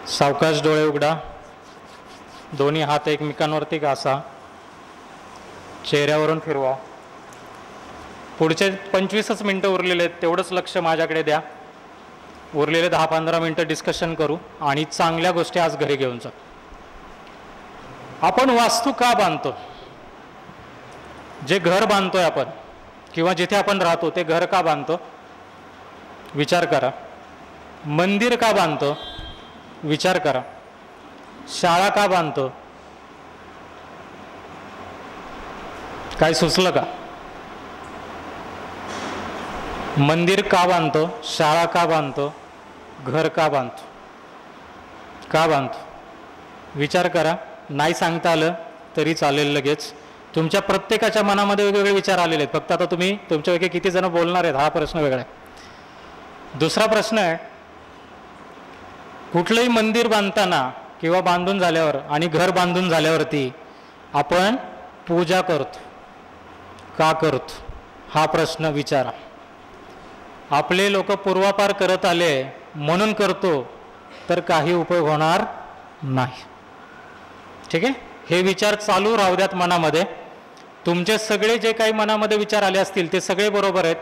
सावकाश डोळे उघडा. दोन्ही हात एकमेकांवरती घासा. चेहऱ्यावरून फिरवा. पुढचे 25च मिनटं उरलेले आहेत, तेवढंच लक्ष माझ्याकडे द्या. उरलेले 10-15 मिनटं डिस्कशन करू आणि चांगल्या गोष्टी आज घरी घेऊन जा. आपण वास्तू का बांधतो? जे घर बांधतोय आपण किंवा जिथे आपण राहतो ते घर का बांधतो? विचार करा. मंदिर का बांधतो? विचार करा. शाळा का बांधतो? काय सुचलं का? मंदिर का बांधतो, शाळा का बांधतो, घर का बांधतो, का बांधतो? विचार करा. नाही सांगता आलं तरी चालेल, लगेच तुमच्या प्रत्येकाच्या मनामध्ये वेगवेगळे विचार आलेले आहेत. फक्त आता तुम्ही तुमच्यापैकी किती जण बोलणार आहेत हा प्रश्न वेगळा आहे. दुसरा प्रश्न आहे, कुठलंही मंदिर बांधताना किंवा बांधून झाल्यावर आणि घर बांधून झाल्यावरती आपण पूजा करतो, का करतो? हा प्रश्न विचारा. आपले लोक पूर्वापार करत आले म्हणून करतो तर काही उपयोग होणार नाही. ठीक आहे, हे विचार चालू राहू द्यात मनामध्ये. तुमचे सगळे जे काही मनामध्ये विचार आले असतील ते सगळे बरोबर आहेत,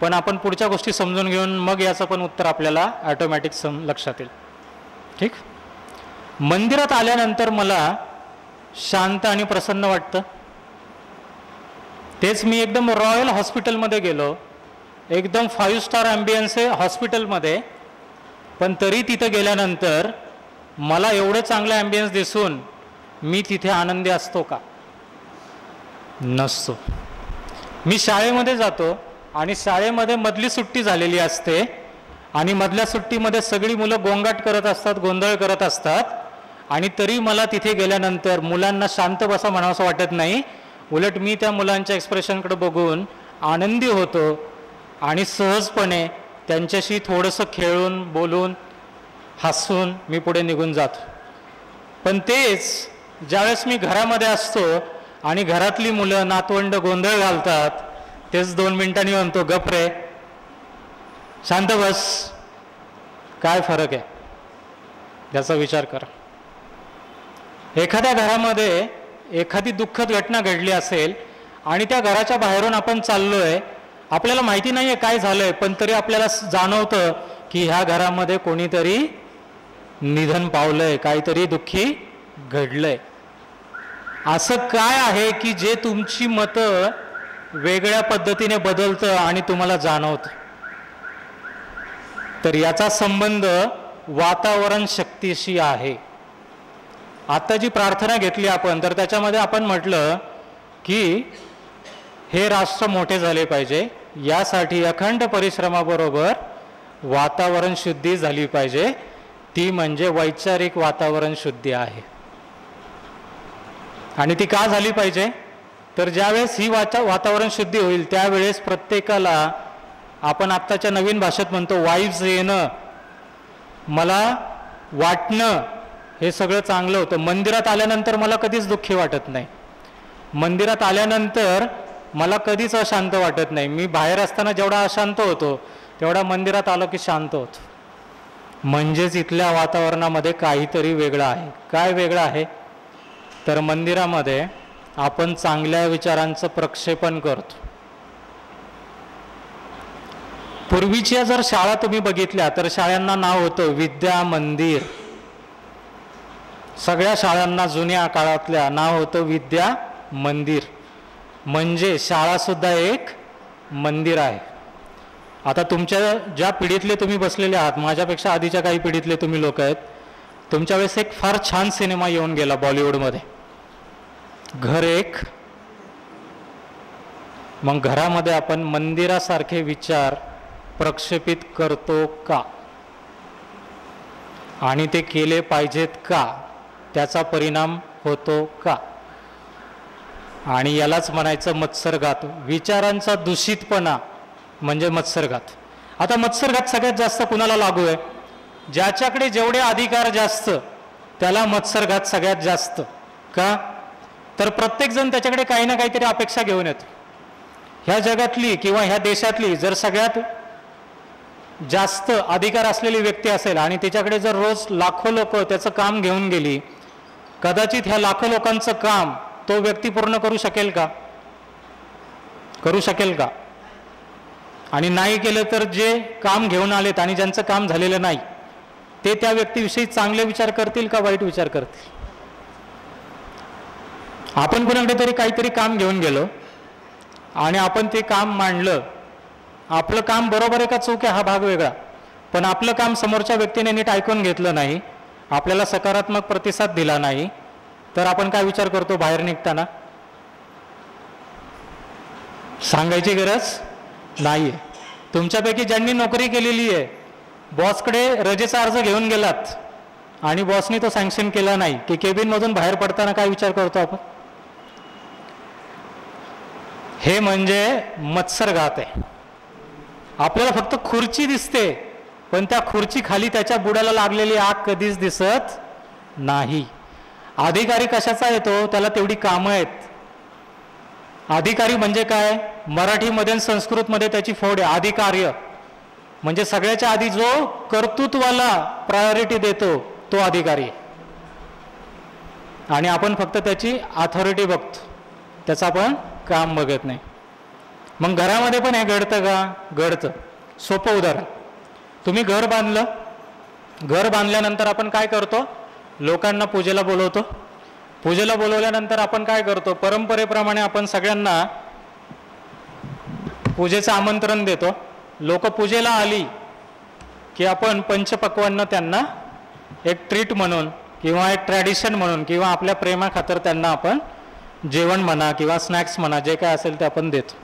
पण आपण पुढच्या गोष्टी समजून घेऊन मग याचं पण उत्तर आपल्याला ऑटोमॅटिक लक्षात येईल. ठीक. मंदिरात आल्यानंतर मला शांत आणि प्रसन्न वाटतं. तेच मी एकदम रॉयल हॉस्पिटलमध्ये गेलो, एकदम 5 स्टार ॲम्बियन्स आहे हॉस्पिटलमध्ये, पण तरी तिथं गेल्यानंतर मला एवढं चांगलं ॲम्बियन्स दिसून मी तिथे आनंदी असतो का? नसतो. मी शाळेमध्ये जातो आणि शाळेमध्ये मधली सुट्टी झालेली असते आणि मधल्या सुट्टीमध्ये सगळी मुलं गोंगाट करत असतात, गोंधळ करत असतात, आणि तरी मला तिथे गेल्यानंतर मुलांना शांत बसा म्हणावंसं वाटत नाही. उलट मी त्या मुलांच्या एक्सप्रेशनकडे बघून आनंदी होतो आणि सहजपणे त्यांच्याशी थोडंसं खेळून बोलून हसून मी पुढे निघून जातो. पण तेच ज्यावेळेस मी घरामध्ये असतो आणि घरातली मुलं नातवंड गोंधळ घालतात, तेच 2 मिनिटांनी म्हणतो गप रे, शांत बस. काय फरक आहे याचा विचार करा. एखाद्या घरामध्ये एखादी दुःखद घटना घडली असेल आणि त्या घराच्या बाहेरून आपण चाललोय, आपल्याला माहिती नाही आहे काय झालंय, पण तरी आपल्याला जाणवतं की ह्या घरामध्ये कोणीतरी निधन पावलंय, काहीतरी दुःखी घडलंय. असं काय आहे की जे तुमची मतं वेगळ्या पद्धतीने बदलतं आणि तुम्हाला जाणवतं? तर याचा संबंध वातावरण शक्तीशी आहे. आता जी प्रार्थना घेतली आपण, तर त्याच्यामध्ये आपण म्हटलं की हे राष्ट्र मोठे झाले पाहिजे, यासाठी अखंड परिश्रमाबरोबर वातावरण शुद्धी झाली पाहिजे. ती म्हणजे वैचारिक वातावरण शुद्धी आहे. आणि ती का झाली पाहिजे? तर ज्यावेळेस ही वातावरण शुद्धी होईल त्यावेळेस प्रत्येकाला, आपण आत्ताच्या नवीन भाषेत म्हणतो वाईब्स येणं, मला वाटणं, हे सगळं चांगलं होतं. मंदिरात आल्यानंतर मला कधीच दुःखी वाटत नाही. मंदिरात आल्यानंतर मला कधीच अशांत वाटत नाही. मी बाहेर असताना जेवढा अशांत होतो तेवढा मंदिरात आलो की शांत होतो. म्हणजेच इथल्या वातावरणामध्ये काहीतरी वेगळं आहे. काय वेगळं आहे? तर मंदिरामध्ये आपण चांगल्या विचारांचं प्रक्षेपण करतो. पूर्वीच्या जर शाळा तुम्ही बघितल्या तर शाळांना नाव होतं विद्या मंदिर. सगळ्या शाळांना जुन्या काळातल्या नाव होतं विद्या मंदिर. म्हणजे शाळा सुद्धा एक मंदिर आहे. आता तुमच्या ज्या पिढीतले तुम्ही बसलेले आहात, माझ्यापेक्षा आधीच्या काही पिढीतले तुम्ही लोक आहेत, तुमच्या वेळेस एक फार छान सिनेमा येऊन गेला बॉलिवूडमध्ये, घर एक. मग घरामध्ये आपण मंदिरासारखे विचार प्रक्षेपित करतो का? आणि ते केले पाहिजेत का? त्याचा परिणाम होतो का? आणि यालाच म्हणायचं मत्सरघात. विचारांचा दूषितपणा म्हणजे मत्सरघात. आता मत्सरघात सगळ्यात जास्त कुणाला लागू आहे? ज्याच्याकडे जेवढे अधिकार जास्त त्याला मत्सरघात सगळ्यात जास्त. का? तर प्रत्येकजण त्याच्याकडे काही ना काहीतरी अपेक्षा घेऊन येतो. ह्या जगातली किंवा ह्या देशातली जर सगळ्यात जास्त अधिकार असलेली व्यक्ती असेल आणि त्याच्याकडे जर रोज लाखो लोक त्याचं काम घेऊन गेली, कदाचित ह्या लाखो लोकांचं काम तो व्यक्ती पूर्ण करू शकेल का? करू शकेल का? आणि नाही केलं तर जे काम घेऊन आलेत आणि ज्यांचं काम झालेलं नाही ते त्या व्यक्तीविषयी चांगले विचार करतील का वाईट विचार करतील? आपण कोणाकडे तरी काहीतरी काम घेऊन गेलो आणि आपण ते काम मांडलं. आपलं काम बरोबर आहे का चूक आहे हा भाग वेगळा, पण आपलं काम समोरच्या व्यक्तीने नीट ऐकून घेतलं नाही, आपल्याला सकारात्मक प्रतिसाद दिला नाही, तर आपण काय विचार करतो बाहेर निघताना? सांगायची गरज नाहीये. तुमच्यापैकी ज्यांनी नोकरी केलेली आहे, बॉसकडे रजेचा अर्ज घेऊन गेलात आणि बॉसने तो सँक्शन केला नाही की केबिनमधून बाहेर पडताना काय विचार करतो आपण? हे म्हणजे मत्सरघात आहे. आपल्याला फक्त खुर्ची दिसते, पण त्या खुर्ची खाली त्याच्या बुडाला लागलेली आग कधीच दिसत नाही. अधिकारी कशाचा येतो? त्याला तेवढी कामं आहेत. अधिकारी म्हणजे काय? मराठीमध्ये आणि संस्कृतमध्ये त्याची फोड आहे. अधिकार्य म्हणजे सगळ्याच्या आधी जो कर्तृत्वाला प्रायोरिटी देतो तो अधिकारी. आणि आपण फक्त त्याची अथॉरिटी बघतो, त्याचं आपण काम बघत नाही. मग घरामध्ये पण हे घडतं का? घडतं. सोपं उदाहरण, तुम्ही घर बांधलं, घर बांधल्यानंतर आपण काय करतो? लोकांना पूजेला बोलवतो. पूजेला बोलवल्यानंतर आपण काय करतो? परंपरेप्रमाणे आपण सगळ्यांना पूजेचं आमंत्रण देतो. लोक पूजेला आली की आपण पंचपक्वान्न त्यांना एक ट्रीट म्हणून किंवा एक ट्रॅडिशन म्हणून किंवा आपल्या प्रेमाखातर त्यांना आपण जेवण म्हणा किंवा स्नॅक्स म्हणा, जे काय असेल ते आपण देतो.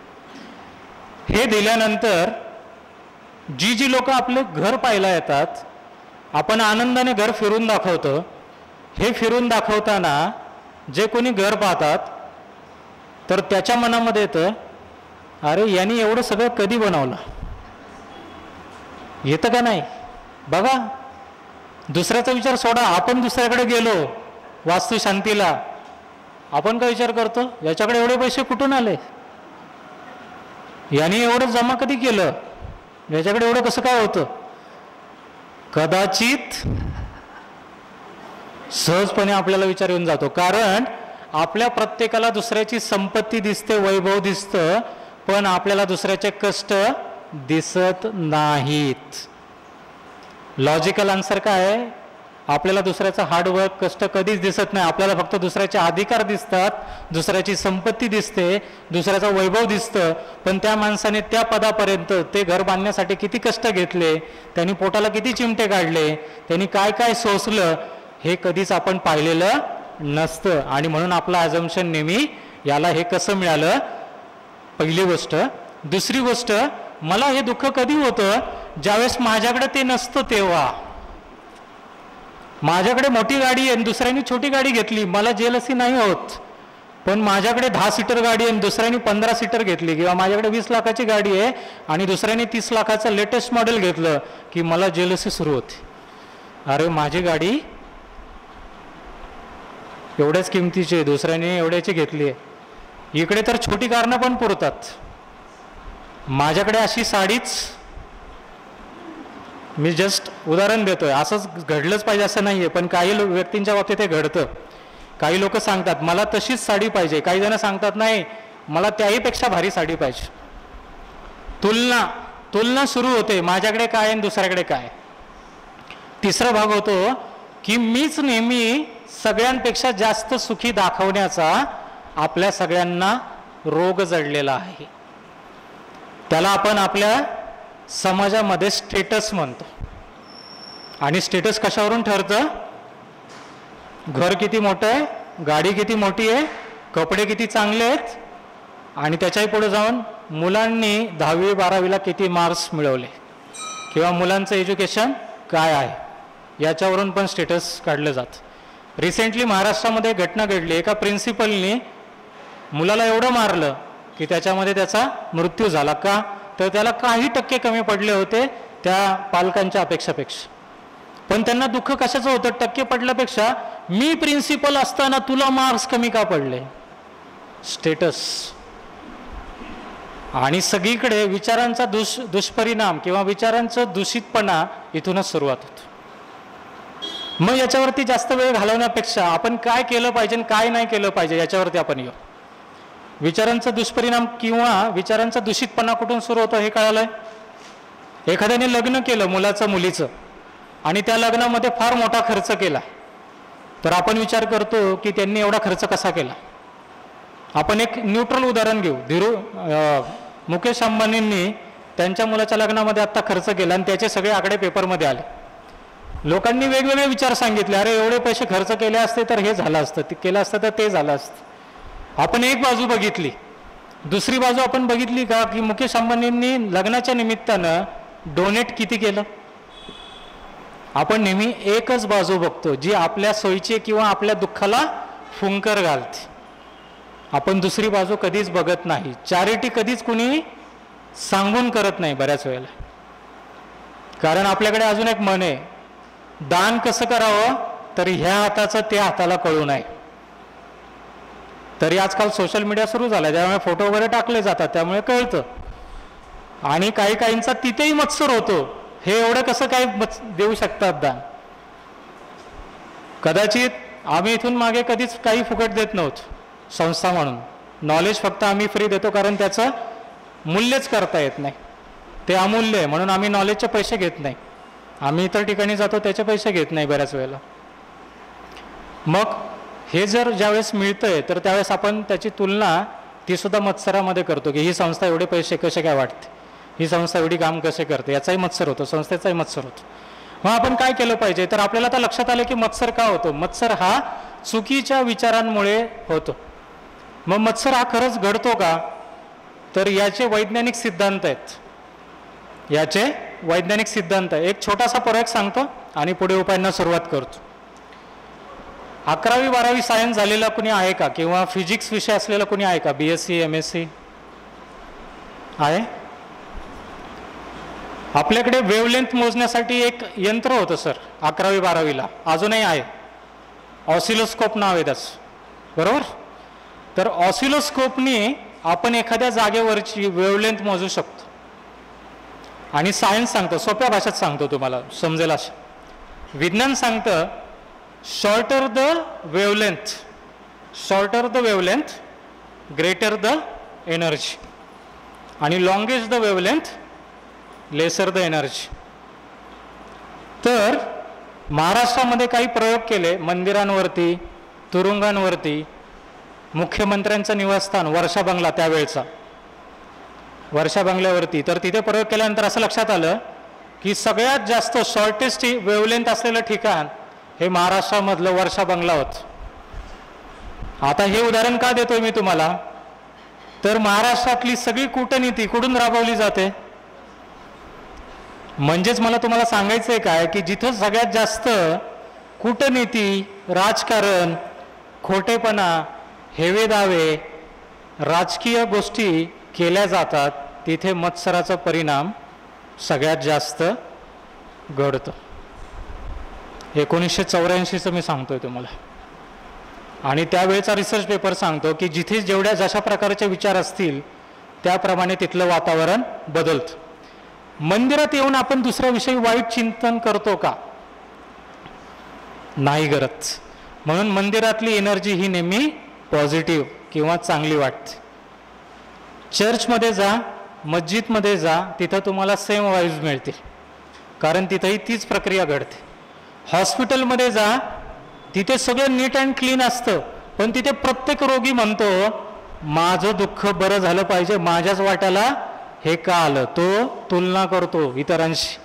हे दिल्यानंतर जी जी लोक आपले घर पाहायला येतात, आपण आनंदाने घर फिरून दाखवतो. हे फिरून दाखवताना जे कोणी घर पाहतात तर त्याच्या मनामध्ये येतं, अरे यांनी एवढं सगळं कधी बनवलं? येतं का नाही? बघा, दुसऱ्याचा विचार सोडा. आपण दुसऱ्याकडे गेलो वास्तुशांतीला, आपण काय विचार करतो? याच्याकडे एवढे पैसे कुठून आले? यांनी एवढं जमा कधी केलं? याच्याकडे एवढं कसं काय होतं? कदाचित सहजपणे आपल्याला विचार येऊन जातो, कारण आपल्या प्रत्येकाला दुसऱ्याची संपत्ती दिसते, वैभव दिसतं, पण आपल्याला दुसऱ्याचे कष्ट दिसत नाहीत. लॉजिकल आन्सर काय आहे? आपल्याला दुसऱ्याचं हार्डवर्क, कष्ट कधीच दिसत नाही. आपल्याला फक्त दुसऱ्याचे अधिकार दिसतात, दुसऱ्याची संपत्ती दिसते, दुसऱ्याचं वैभव दिसतं. पण त्या माणसाने त्या पदापर्यंत ते घर बांधण्यासाठी किती कष्ट घेतले, त्यांनी पोटाला किती चिमटे काढले, त्यांनी काय काय सोसलं, हे कधीच आपण पाहिलेलं नसतं. आणि म्हणून आपलं अझम्पशन नेहमी याला हे कसं मिळालं, पहिली गोष्ट. दुसरी गोष्ट, मला हे दुःख कधी होतं? ज्यावेळेस माझ्याकडे ते नसतं तेव्हा. माझ्याकडे मोठी गाडी आहे, दुसऱ्यांनी छोटी गाडी घेतली, मला जेलसी नाही होत. पण माझ्याकडे 10 सीटर गाडी आहे, दुसऱ्यांनी 15 सीटर घेतली, किंवा माझ्याकडे 20 लाखाची गाडी आहे आणि दुसऱ्यांनी 30 लाखाचं लेटेस्ट मॉडेल घेतलं की मला जेलसी सुरू होते. अरे माझी गाडी एवढ्याच किमतीची आहे, दुसऱ्याने एवढ्याची घेतली आहे. इकडे तर छोटी कारणं पण पुरतात. माझ्याकडे अशी साडीच, मी जस्ट उदाहरण देतोय, असंच घडलंच पाहिजे असं नाहीये, पण काही व्यक्तींच्या बाबतीत हे घडतं. काही लोक सांगतात मला तशीच साडी पाहिजे, काही जण सांगतात नाही मला त्याहीपेक्षा भारी साडी पाहिजे. तुलना सुरू होते, माझ्याकडे काय आणि दुसऱ्याकडे काय. तिसरा भाग होतो की मीच नेहमी सगळ्यांपेक्षा जास्त सुखी दाखवण्याचा आपल्या सगळ्यांना रोग जडलेला आहे. त्याला आपण आपल्या समाजामध्ये स्टेटस म्हणतो. आणि स्टेटस कशावरून ठरतं? घर किती मोठं आहे, गाडी किती मोठी आहे, कपडे किती चांगले आहेत, आणि त्याच्याही पुढे जाऊन मुलांनी 10वी 12वीला किती मार्क्स मिळवले किंवा मुलांचं एज्युकेशन काय आहे, याच्यावरून पण स्टेटस काढलं जातं. रिसेंटली महाराष्ट्रामध्ये घटना घडली. एका प्रिन्सिपलनी मुलाला एवढं मारलं की त्याच्यामध्ये त्याचा मृत्यू झाला. का? तर त्याला काही टक्के कमी पडले होते त्या पालकांच्या अपेक्षापेक्षा. पण त्यांना दुःख कशाचं होतं? टक्के पडल्यापेक्षा मी प्रिन्सिपल असताना तुला मार्क्स कमी का पडले? स्टेटस. आणि सगळीकडे विचारांचा दुष्परिणाम किंवा विचारांचं दूषितपणा इथूनच सुरुवात होतो. मग याच्यावरती जास्त वेळ घालवण्यापेक्षा आपण काय केलं पाहिजे आणि काय नाही केलं पाहिजे याच्यावरती आपण येऊ. विचारांचा दुष्परिणाम किंवा विचारांचा दूषितपणा कुठून सुरू होतो हे कळालंय. एखाद्याने लग्न केलं मुलाचं मुलीचं आणि त्या लग्नामध्ये फार मोठा खर्च केला, तर आपण विचार करतो की त्यांनी एवढा खर्च कसा केला. आपण एक न्यूट्रल उदाहरण घेऊ. मुकेश अंबानींनी त्यांच्या मुलाच्या लग्नामध्ये आत्ता खर्च केला आणि त्याचे सगळे आकडे पेपरमध्ये आले. लोकांनी वेगवेगळे विचार सांगितले, अरे एवढे पैसे खर्च केले असते तर हे झालं असतं, ते केलं असतं तर ते झालं असतं. आपण एक बाजू बघितली दुसरी बाजू आपण बघितली का की मुकेश अंबानींनी लग्नाच्या निमित्तानं डोनेट किती केलं? आपण नेहमी एकच बाजू बघतो जी आपल्या सोयीची किंवा आपल्या दुःखाला फुंकर घालते. आपण दुसरी बाजू कधीच बघत नाही. चॅरिटी कधीच कुणी सांगून करत नाही बऱ्याच वेळेला. कारण आपल्याकडे अजून एक म्हण आहे, दान कसं करावं तर ह्या हाताचं त्या हाताला कळू नये. तरी आजकाल सोशल मीडिया सुरू झाला, त्यामुळे फोटो वगैरे टाकले जातात, त्यामुळे कळतं. आणि काही काहींचा तिथेही मत्सर होतो, हे एवढं कसं काय देऊ शकतात दान. कदाचित आम्ही इथून मागे कधीच काही फुकट देत नव्हतो संस्था म्हणून. नॉलेज फक्त आम्ही फ्री देतो, कारण त्याचं मूल्यच करता येत नाही, ते अमूल्य आहे. म्हणून आम्ही नॉलेजचे पैसे घेत नाही. आम्ही इतर ठिकाणी जातो त्याचे पैसे घेत नाही बऱ्याच वेळेला. मग हे जर ज्यावेळेस मिळतंय तर त्यावेळेस आपण त्याची तुलना ती सुद्धा मत्सरामध्ये करतो की ही संस्था एवढे पैसे कसे काय वाटते, ही संस्था एवढी काम कसे करते, याचाही मत्सर होतो, संस्थेचाही मत्सर होतो. मग आपण काय केलं पाहिजे तर आपल्याला आता लक्षात आलं की मत्सर का होतो. मत्सर हा चुकीच्या विचारांमुळे होतो. मग मत्सर हा खरंच घडतो का तर याचे वैज्ञानिक सिद्धांत आहेत. याचे वैज्ञानिक सिद्धांत आहे. एक छोटासा प्रयोग सांगतो आणि पुढे उपायांना सुरुवात करतो. 11वी 12वी सायन्स झालेला कुणी आहे का, किंवा फिजिक्स विषय असलेला कुणी आहे का? BSc MSc आहे. आपल्याकडे वेवलेंथ मोजण्यासाठी एक यंत्र होतं सर 11वी 12वीला, अजूनही आहे. ऑसिलोस्कोप नाव आहे त्याचं, बरोबर. तर ऑसिलोस्कोपनी आपण एखाद्या जागेवरची वेवलेंथ मोजू शकतो. आणि सायन्स सांगतं, सोप्या भाषेत सांगतो तुम्हाला समजेल असं. विज्ञान सांगतं shorter the wavelength, shorter the wavelength greater the energy, आणि longest the wavelength lesser the energy. तर महाराष्ट्रामध्ये काही प्रयोग केले मंदिरांवरती, तुरुंगांवरती, मुख्यमंत्र्यांचं निवासस्थान वर्षा बंगला त्यावेळचा, वर्षा बंगल्यावरती. तर तिथे प्रयोग केल्यानंतर असं लक्षात आलं की सगळ्यात जास्त शॉर्टेस्ट वेवलेंथ असलेलं ठिकाण हे महाराष्ट्रामधलं वर्षा बंगला होतं. आता हे उदाहरण का देतोय मी तुम्हाला तर महाराष्ट्रातली सगळी कूटनीती कुठून राबवली जाते. म्हणजेच मला तुम्हाला सांगायचंय काय की जिथं सगळ्यात जास्त कूटनीती, राजकारण, खोटेपणा, हेवेदावे, राजकीय गोष्टी केल्या जातात तिथे मत्सराचा परिणाम सगळ्यात जास्त घडतो. 1984चं मी सांगतोय तुम्हाला. आणि त्यावेळेचा रिसर्च पेपर सांगतो की जिथे जेवढ्या जशा प्रकारचे विचार असतील त्याप्रमाणे तिथलं वातावरण बदलतं. मंदिरात येऊन आपण दुसऱ्याविषयी वाईट चिंतन करतो का? नाही करत. म्हणून मंदिरातली एनर्जी ही नेहमी पॉझिटिव्ह किंवा चांगली वाटते. चर्चमध्ये जा, मस्जिदमध्ये जा, तिथं तुम्हाला सेम वाईब्स मिळतील, कारण तिथंही तीच प्रक्रिया घडते. हॉस्पिटलमध्ये जा, तिथे सगळं नीट अँड क्लीन असतं, पण तिथे प्रत्येक रोगी म्हणतो माझं दुःख बरं झालं पाहिजे, माझ्याच वाट्याला हे का आलं, तो तुलना करतो इतरांशी.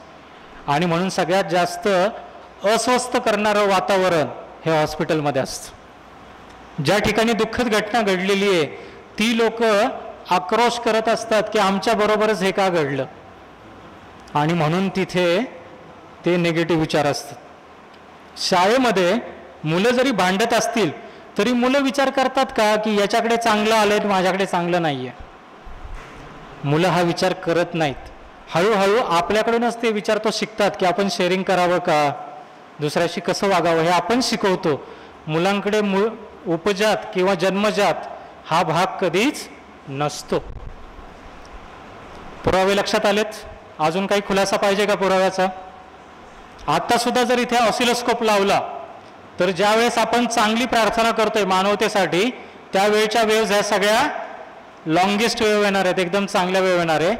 आणि म्हणून सगळ्यात जास्त अस्वस्थ करणारं वातावरण हे हॉस्पिटलमध्ये असतं. ज्या ठिकाणी दुःखद घटना घडलेली आहे ती लोक आक्रोश करत असतात की आमच्या बरोबरच हे का घडलं, आणि म्हणून तिथे ते निगेटिव्ह विचार असतात. शाळेमध्ये मुलं जरी भांडत असतील तरी मुलं विचार करतात का की याच्याकडे चांगलं आलंय माझ्याकडे चांगलं नाहीये. मुलं हा विचार करत नाहीत. हळूहळू आपल्याकडूनच ते विचार तो शिकतात की आपण शेअरिंग करावं का, दुसऱ्याशी कसं वागावं हे आपण शिकवतो. मुलांकडे उपजात किंवा जन्मजात हा भाग कधीच नसतो. पुरावे लक्षात आलेत? अजून काही खुलासा पाहिजे का पुराव्याचा? आता सुद्धा जर इथे ऑसिलोस्कोप लावला तर ज्यावेळेस आपण चांगली प्रार्थना करतोय मानवतेसाठी त्यावेळच्या वेव्ज ह्या सगळ्या लॉंगेस्ट वेव्ह येणार आहेत, एकदम चांगल्या वेव्ह येणार आहे.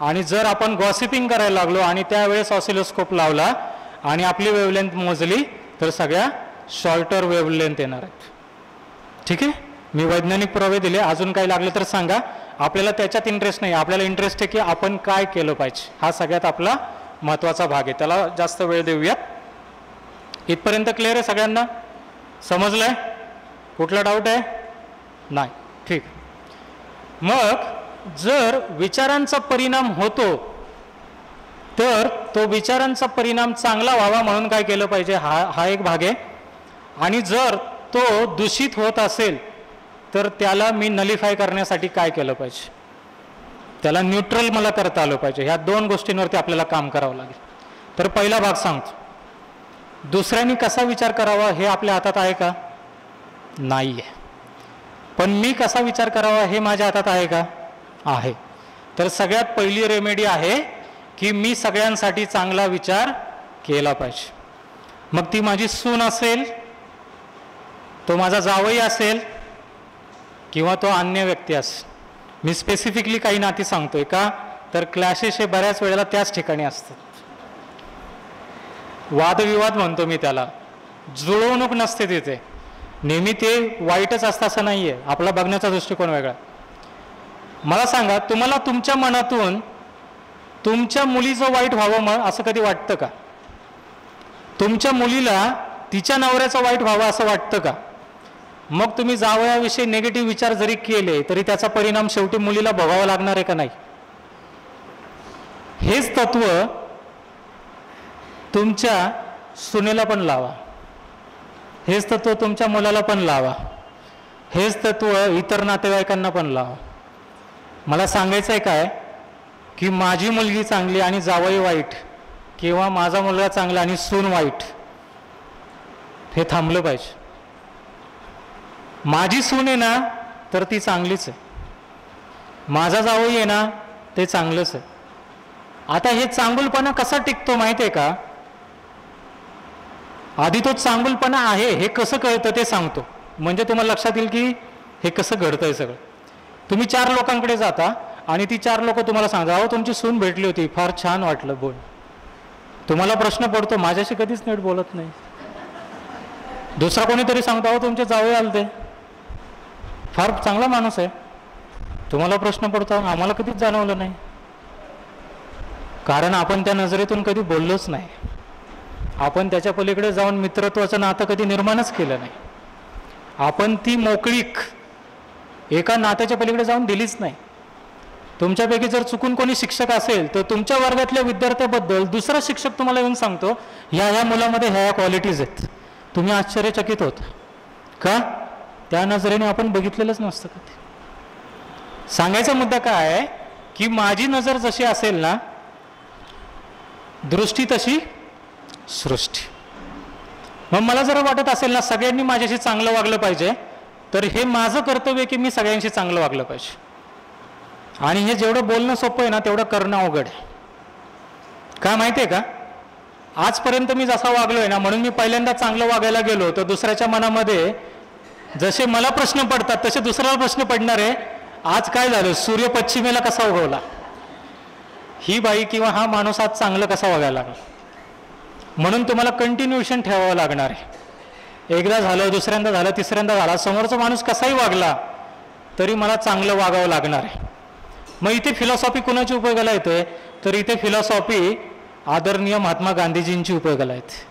आणि जर आपण गॉसिपिंग करायला लागलो आणि त्यावेळेस ऑसिलोस्कोप लावला आणि आपली वेव्हलेंथ मोजली तर सगळ्या शॉर्टर वेव्हलेंथ येणार आहेत. ठीक आहे, मी वैज्ञानिक पुरावे दिले. अजून काही लागलं तर सांगा. आपल्याला त्याच्यात इंटरेस्ट नाही, आपल्याला इंटरेस्ट आहे की आपण काय केलं पाहिजे, हा सगळ्यात आपला महत्त्वाचा भाग आहे. त्याला जास्त वेळ देऊयात. इथपर्यंत क्लिअर आहे सगळ्यांना? समजलंय? कुठला डाऊट आहे? नाही, ठीक. मग जर विचारांचा परिणाम होतो तर तो विचारांचा परिणाम चांगला व्हावा म्हणून काय केलं पाहिजे, हा एक भाग आहे. आणि जर तो दूषित होत असेल तर त्याला मी नलिफाय करण्यासाठी काय केलं पाहिजे, त्याला न्यूट्रल मला करता आलं पाहिजे. ह्या दोन गोष्टींवरती आपल्याला काम करावं लागेल. तर पहिला भाग सांगतो, दुसऱ्यांनी कसा विचार करावा हे आपल्या हातात आहे का, नाही आहे. पण मी कसा विचार करावा हे माझ्या हातात आहे का, आहे. तर सगळ्यात पहिली रेमेडी आहे की मी सगळ्यांसाठी चांगला विचार केला पाहिजे. मग ती माझी सून असेल, तो माझा जावई असेल किंवा तो अन्य व्यक्ती असेल. मी स्पेसिफिकली काही नाती सांगतोय का, तर क्लॅशेस हे बऱ्याच वेळेला त्याच ठिकाणी असतात. वादविवाद म्हणतो मी त्याला, जुळवणूक नसते तिथे. नेहमी ते वाईटच असतं असं नाही आहे, आपला बघण्याचा दृष्टिकोन वेगळा. मला सांगा, तुम्हाला तुमच्या मनातून तुमच्या मुलीचं वाईट व्हावं मग असं कधी वाटतं का? तुमच्या मुलीला तिच्या नवऱ्याचं वाईट व्हावं असं वाटतं का? मग तुम्ही जावयाविषयी नेगेटिव्ह विचार जरी केले तरी त्याचा परिणाम शेवटी मुलीला भोगावा लागणार आहे का नाही? हेच तत्व तुमच्या सुनेला पण लावा, हेच तत्व तुमच्या मुलाला पण लावा, हेच तत्व इतर नातेवाईकांना पण लावा. मला सांगायचं आहे काय की माझी मुलगी चांगली आणि जावई वाईट, किंवा माझा मुलगा चांगला आणि सून वाईट, हे थांबलं पाहिजे. माझी सून आहे ना तर ती चांगलीच आहे, माझा जावई आहे ना ते चांगलंच आहे. आता हे चांगुलपणा कसा टिकतो माहिती आहे का? आधी तो चांगुलपणा आहे हे कसं कळतं ते सांगतो, म्हणजे तुम्हाला लक्षात येईल की हे कसं घडतंय सगळं. तुम्ही 4 लोकांकडे जाता आणि ती 4 लोक तुम्हाला सांगता, अहो तुमची सून भेटली होती, फार छान वाटलं बोल. तुम्हाला प्रश्न पडतो, माझ्याशी कधीच नीट बोलत नाही. दुसरा कोणीतरी सांगतो, अहो तुमचे जावई आलते, फार चांगला माणूस आहे. तुम्हाला प्रश्न पडतो, आम्हाला कधीच जाणवलं नाही. कारण आपण त्या नजरेतून कधी बोललोच नाही, आपण त्याच्या पलीकडे जाऊन मित्रत्वाचं नातं कधी निर्माणच केलं नाही. आपण ती मोकळीक एका नात्याच्या पलीकडे जाऊन दिलीच नाही. तुमच्यापैकी जर चुकून कोणी शिक्षक असेल तर तुमच्या वर्गातल्या विद्यार्थ्याबद्दल दुसरा शिक्षक तुम्हाला येऊन सांगतो, ह्या मुलामध्ये ह्या क्वालिटीज आहेत. तुम्ही आश्चर्यचकित होता का? त्या नजरेने आपण बघितलेलंच नसतं कधी. सांगायचा मुद्दा काय आहे की माझी नजर जशी असेल ना, दृष्टी तशी सृष्टी. मग मला जर वाटत असेल ना सगळ्यांनी माझ्याशी चांगलं वागलं पाहिजे, तर हे माझं कर्तव्य की मी सगळ्यांशी चांगलं वागलं पाहिजे. आणि हे जेवढं बोलणं सोपं आहे ना तेवढं करणं अवघड आहे. का माहिती आहे का? आजपर्यंत मी जसा वागलोय ना, म्हणून मी पहिल्यांदा चांगलं वागायला गेलो तर दुसऱ्याच्या मनामध्ये जसे मला प्रश्न पडतात तसे दुसऱ्याला प्रश्न पडणार आहे, आज काय झालं, सूर्य पश्चिमेला कसा उगवला, ही बाई किंवा हा माणूस आज चांगलं कसा वागायला लागला. म्हणून तुम्हाला कंटिन्युएशन ठेवावं लागणार आहे. एकदा झालं, दुसऱ्यांदा झालं, तिसऱ्यांदा झाला, समोरचा माणूस कसाही वागला तरी मला चांगलं वागावं लागणार आहे. मग इथे फिलॉसॉफी कुणाची उपयोगाला येते, तर इथे फिलॉसॉफी आदरणीय महात्मा गांधीजींची उपयोगाला येते.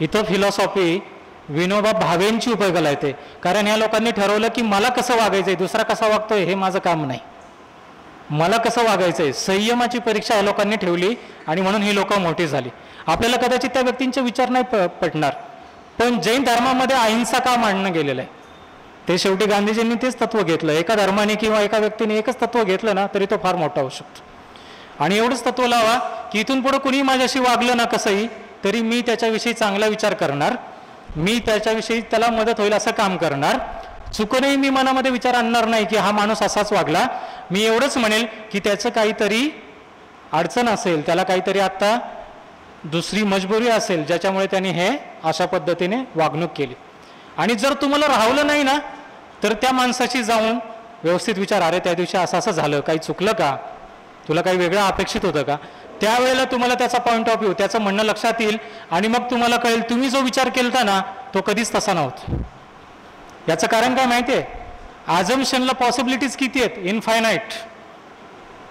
इथं फिलॉसॉफी विनोबा भावेंची उपयोगाला येते. कारण या लोकांनी ठरवलं की मला कसं वागायचंय, दुसरा कसा वागतोय हे माझं काम नाही, मला कसं वागायचंय. संयमाची परीक्षा या लोकांनी ठेवली आणि म्हणून ही लोक मोठी झाली. आपल्याला कदाचित त्या व्यक्तींचे विचार नाही पटणार, पण जैन धर्मामध्ये अहिंसा का मांडणं गेलेलं आहे, ते शेवटी गांधीजींनी तेच तत्व घेतलं. एका धर्माने किंवा एका व्यक्तीने एकच तत्व घेतलं ना तरी तो फार मोठा होऊ शकतो. आणि एवढंच तत्व लावा की इथून पुढे कुणी माझ्याशी वागलं ना कसंही तरी मी त्याच्याविषयी चांगला विचार करणार, मी त्याच्याविषयी त्याला मदत होईल असं काम करणार. चुकूनही मी मनामध्ये विचार आणणार नाही की हा माणूस असाच वागला. मी एवढंच म्हणेल की त्याचं काहीतरी अडचण असेल, त्याला काहीतरी आत्ता दुसरी मजबुरी असेल ज्याच्यामुळे त्याने हे अशा पद्धतीने वागणूक केली. आणि जर तुम्हाला राहवलं नाही ना तर त्या माणसाशी जाऊन व्यवस्थित विचार, अरे त्या दिवशी असं असं झालं, काही चुकलं का, तुला काही वेगळं अपेक्षित होतं का. त्यावेळेला तुम्हाला त्याचा पॉईंट ऑफ व्ह्यू, त्याचं म्हणणं लक्षात येईल आणि मग तुम्हाला कळेल तुम्ही जो विचार केलता ना तो कधीच तसा नव्हता. याचं कारण काय माहिती आहे? आझम्पशनला पॉसिबिलिटीज किती आहेत, इनफायनाईट.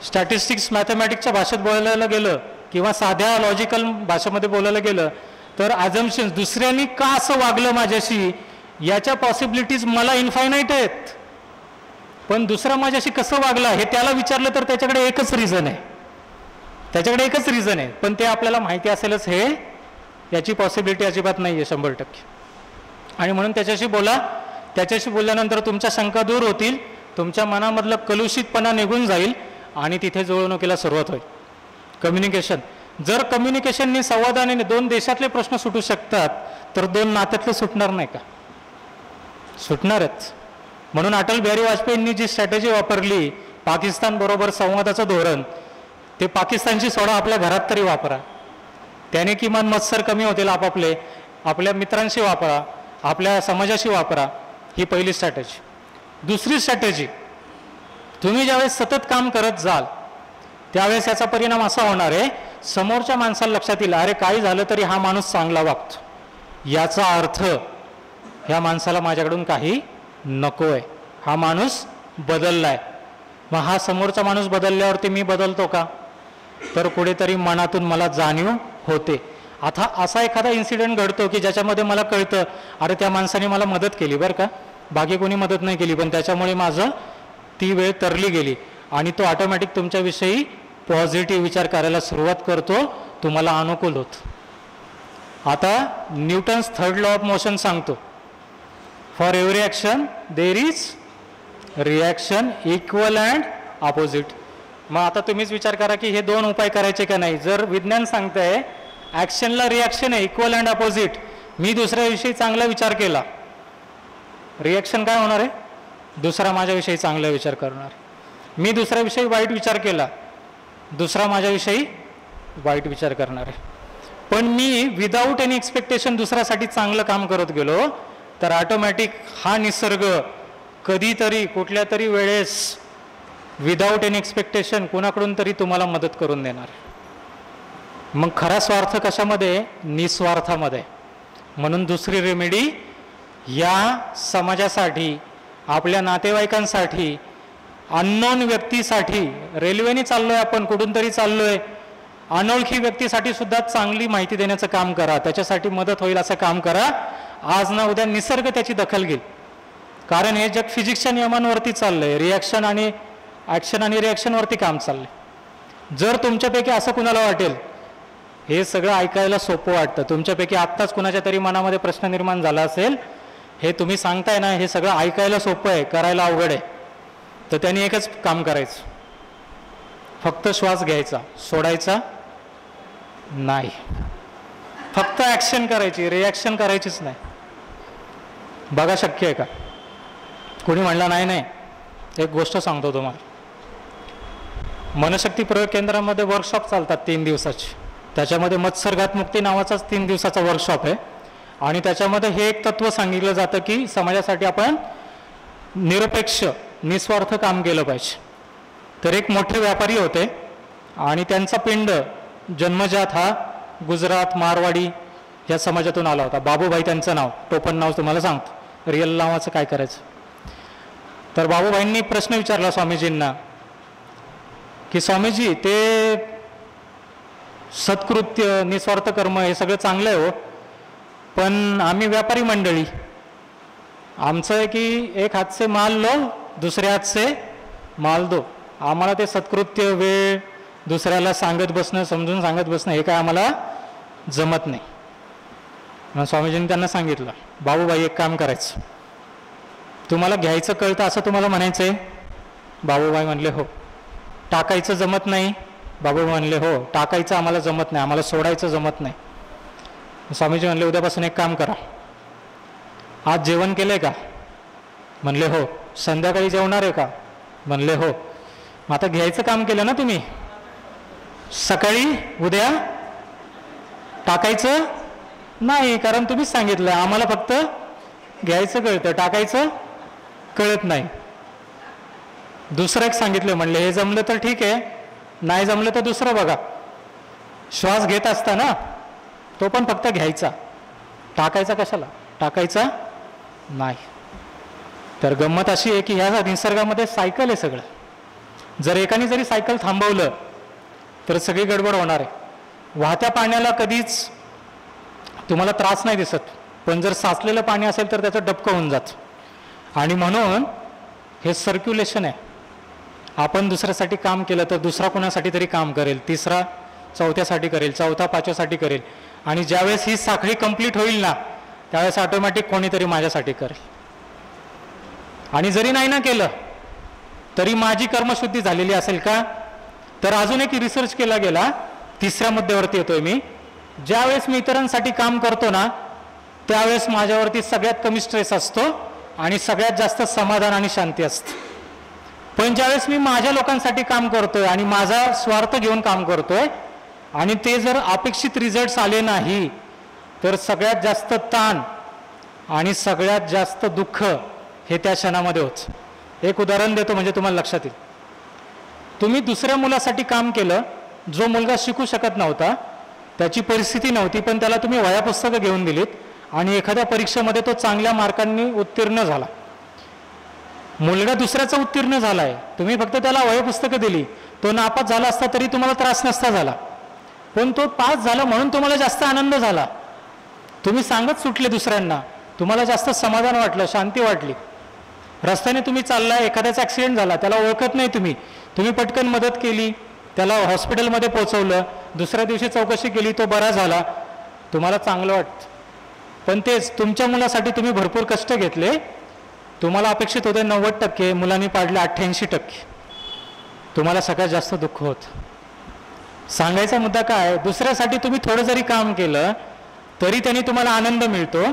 स्टॅटिस्टिक्स मॅथमॅटिक्सच्या भाषेत बोलायला गेलं किंवा साध्या लॉजिकल भाषेमध्ये बोलायला गेलं तर आझम्पशन, दुसऱ्यांनी का असं वागलं माझ्याशी, याच्या पॉसिबिलिटीज मला इनफायनाईट आहेत. पण दुसरा माझ्याशी कसं वागला हे त्याला विचारलं तर त्याच्याकडे एकच रिझन आहे, पण ते आपल्याला माहिती असेलच हे याची पॉसिबिलिटी अजिबात नाही आहे 100%. आणि म्हणून त्याच्याशी बोला. त्याच्याशी बोलल्यानंतर तुमच्या शंका दूर होतील, तुमच्या मनामधलं कलुषितपणा निघून जाईल आणि तिथे जुळवणुकीला सुरुवात होईल. कम्युनिकेशन, जर कम्युनिकेशनने संवादाने 2 देशातले प्रश्न सुटू शकतात तर 2 नात्यातले सुटणार नाही का? सुटणारच. म्हणून अटल बिहारी वाजपेयींनी जी स्ट्रॅटेजी वापरली पाकिस्तान बरोबर संवादाचं धोरण, ते पाकिस्तानची सोडा आपल्या घरात तरी वापरा. त्याने किमान मत्सर कमी होतील आपापले. आपल्या मित्रांशी वापरा, आपल्या समाजाशी वापरा. ही पहिली स्ट्रॅटेजी. दुसरी स्ट्रॅटेजी, तुम्ही ज्यावेळेस सतत काम करत जाल त्यावेळेस याचा परिणाम असा होणार आहे, समोरच्या माणसाला लक्षात येईल अरे काही झालं तरी हा माणूस चांगला वागतो, याचा अर्थ ह्या माणसाला माझ्याकडून काही नको आहे, हा माणूस बदललाय. मग हा समोरचा माणूस बदलल्यावरती मी बदलतो का? तर कुठेतरी मनातून मला जाणीव होते. आता असा एखादा इन्सिडेंट घडतो की ज्याच्यामध्ये मला कळतं अरे त्या माणसाने मला मदत केली बरं का, बाकी कोणी मदत नाही केली, पण त्याच्यामुळे माझं ती वेळ तरली गेली आणि तो ऑटोमॅटिक तुमच्याविषयी पॉझिटिव्ह विचार करायला सुरुवात करतो, तुम्हाला अनुकूल होत. आता Newton's 3rd law of motion सांगतो, for every action there is reaction equal and opposite. मग आता तुम्हीच विचार करा की हे 2 उपाय करायचे का नाही. जर विज्ञान सांगतंय ॲक्शनला रिॲक्शन आहे इक्वल अँड ऑपोजिट, मी दुसऱ्याविषयी चांगला विचार केला, रिॲक्शन काय होणार आहे? दुसरा माझ्याविषयी चांगला विचार करणार. मी दुसऱ्याविषयी वाईट विचार केला, दुसरा माझ्याविषयी वाईट विचार करणार आहे. पण मी विदाऊट एनी एक्सपेक्टेशन दुसऱ्यासाठी चांगलं काम करत गेलो तर ऑटोमॅटिक हा निसर्ग कधीतरी कुठल्या तरी वेळेस विदाऊट एनी एक्सपेक्टेशन कोणाकडून तरी तुम्हाला मदत करून देणार. मग खरा स्वार्थ कशामध्ये? निस्वार्थामध्ये. म्हणून दुसरी रेमेडी, या समाजासाठी, आपल्या नातेवाईकांसाठी, अननोन व्यक्तीसाठी, रेल्वेने चाललोय आपण, कुठून तरी चाललोय, अनोळखी व्यक्तीसाठी सुद्धा चांगली माहिती देण्याचं काम करा, त्याच्यासाठी मदत होईल असं काम करा. आज ना उद्या निसर्ग त्याची दखल घेईल. कारण हे जग फिजिक्सच्या नियमांवरती चाललंय, रिॲक्शन आणि ॲक्शन आणि रिॲक्शनवरती काम चाललंय. जर तुमच्यापैकी असं कुणाला वाटेल हे सगळं ऐकायला सोपं वाटतं, तुमच्यापैकी आत्ताच कुणाच्या तरी मनामध्ये प्रश्न निर्माण झाला असेल, हे तुम्ही सांगताय ना हे सगळं ऐकायला सोपं आहे, करायला अवघड आहे, तर त्यांनी एकच काम करायचं, फक्त श्वास घ्यायचा, सोडायचा नाही, फक्त ॲक्शन करायची, रिॲक्शन करायचीच नाही. बघा शक्य आहे का? कोणी म्हणला नाही. एक गोष्ट सांगतो तुम्हाला, मनशक्ती प्रयोग केंद्रामध्ये वर्कशॉप चालतात 3 दिवसाची. त्याच्यामध्ये मत्सरघात मुक्ती नावाचाच 3 दिवसाचा वर्कशॉप आहे आणि त्याच्यामध्ये हे एक तत्व सांगितलं जातं की समाजासाठी आपण निरपेक्ष निस्वार्थ काम केलं पाहिजे. तर एक मोठे व्यापारी होते आणि त्यांचा पिंड जन्मजात हा गुजरात मारवाडी या समाजातून आला होता. बाबूभाई त्यांचं नाव, टोपण नाव तुम्हाला सांगतो, रिअल नावाचं काय करायचं. तर बाबूभाईंनी प्रश्न विचारला स्वामीजींना की स्वामीजी ते सत्कृत्य निस्वार्थ कर्म हे सगळं चांगलं आहे हो, पण आम्ही व्यापारी मंडळी, आमचं आहे की एक हात से माल लो दुसरे हात से माल दो, आम्हाला ते सत्कृत्य वेळ दुसऱ्याला सांगत बसणं, समजून सांगत बसणं हे काय आम्हाला जमत नाही. मग स्वामीजींनी त्यांना सांगितलं, बाबूबाई एक काम करायचं, तुम्हाला घ्यायचं कळतं असं तुम्हाला म्हणायचं आहे? बाबूबाई म्हणले हो. टाकायचं जमत नाही? बाबू म्हणले हो, टाकायचं आम्हाला जमत नाही, आम्हाला सोडायचं जमत नाही. स्वामीजी म्हणले उद्यापासून एक काम करा, आज जेवण केलंय का? म्हणले हो. संध्याकाळी जेवणार आहे का? म्हणले हो. मग आता घ्यायचं काम केलं ना तुम्ही, सकाळी उद्या टाकायचं नाही, कारण तुम्हीच सांगितलं आम्हाला फक्त घ्यायचं कळतं, टाकायचं कळत नाही. दुसरं एक सांगितलं, म्हणले हे जमलं तर ठीक आहे, नाही जमलं तर दुसरं बघा. श्वास घेत असताना तो पण फक्त घ्यायचा, टाकायचा कशाला? टाकायचा नाही. तर गंमत अशी आहे की ह्या निसर्गामध्ये सायकल आहे सगळं. जर एकाने जरी सायकल थांबवलं तर सगळी गडबड होणार आहे. वाहत्या पाण्याला कधीच तुम्हाला त्रास नाही दिसत, पण जर साचलेलं पाणी असेल तर त्याचं डबकं होऊन जातं. आणि म्हणून हे सर्क्युलेशन आहे. आपण दुसऱ्यासाठी काम केलं तर दुसरा कोणासाठी तरी काम करेल, तिसरा चौथ्यासाठी करेल, चौथा पाचव्यासाठी करेल, आणि ज्यावेळेस ही साखळी कंप्लीट होईल ना त्यावेळेस ऑटोमॅटिक कोणीतरी माझ्यासाठी करेल. आणि जरी नाही ना केलं तरी माझी कर्मशुद्धी झालेली असेल का? तर अजून एक रिसर्च केला गेला, तिसऱ्या मुद्द्यावरती येतोय मी. ज्यावेळेस मी इतरांसाठी काम करतो ना त्यावेळेस माझ्यावरती सगळ्यात कमी स्ट्रेस असतो आणि सगळ्यात जास्त समाधान आणि शांती असते. पण ज्यावेळेस मी माझ्या लोकांसाठी काम करतोय आणि माझा स्वार्थ घेऊन काम करतोय आणि ते जर अपेक्षित रिझल्ट्स आले नाही तर सगळ्यात जास्त ताण आणि सगळ्यात जास्त दुःख हे त्या क्षणामध्ये होतं. एक उदाहरण देतो म्हणजे तुम्हाला लक्षात येईल. तुम्ही दुसऱ्या मुलासाठी काम केलं, जो मुलगा शिकू शकत नव्हता, त्याची परिस्थिती नव्हती, पण त्याला तुम्ही वह्या पुस्तकं घेऊन दिलीत आणि एखाद्या परीक्षेमध्ये तो चांगल्या मार्कांनी उत्तीर्ण झाला. मुलगा दुसऱ्याचा उत्तीर्ण झालाय, तुम्ही फक्त त्याला वह्या पुस्तकं दिली, तो नापास झाला असता तरी तुम्हाला त्रास नसता झाला, पण तो पास झाला म्हणून तुम्हाला जास्त आनंद झाला. तुम्ही सांगत सुटले दुसऱ्यांना, तुम्हाला जास्त समाधान वाटलं, शांती वाटली. रस्त्याने तुम्ही चाललाय, एखाद्याचा ॲक्सिडेंट झाला, त्याला ओळखत नाही तुम्ही पटकन मदत केली, त्याला हॉस्पिटलमध्ये पोहोचवलं, दुसऱ्या दिवशी चौकशी केली, तो बरा झाला, तुम्हाला चांगलं वाटतं. पण तेच तुमच्या मुलासाठी तुम्ही भरपूर कष्ट घेतले, तुम्हाला अपेक्षित होते 90%, मुलांनी पाडले 88%, तुम्हाला सगळ्यात जास्त दुःख होतं. सांगायचा मुद्दा काय, दुसऱ्यासाठी तुम्ही थोडं जरी काम केलं तरी त्यांनी तुम्हाला आनंद मिळतो,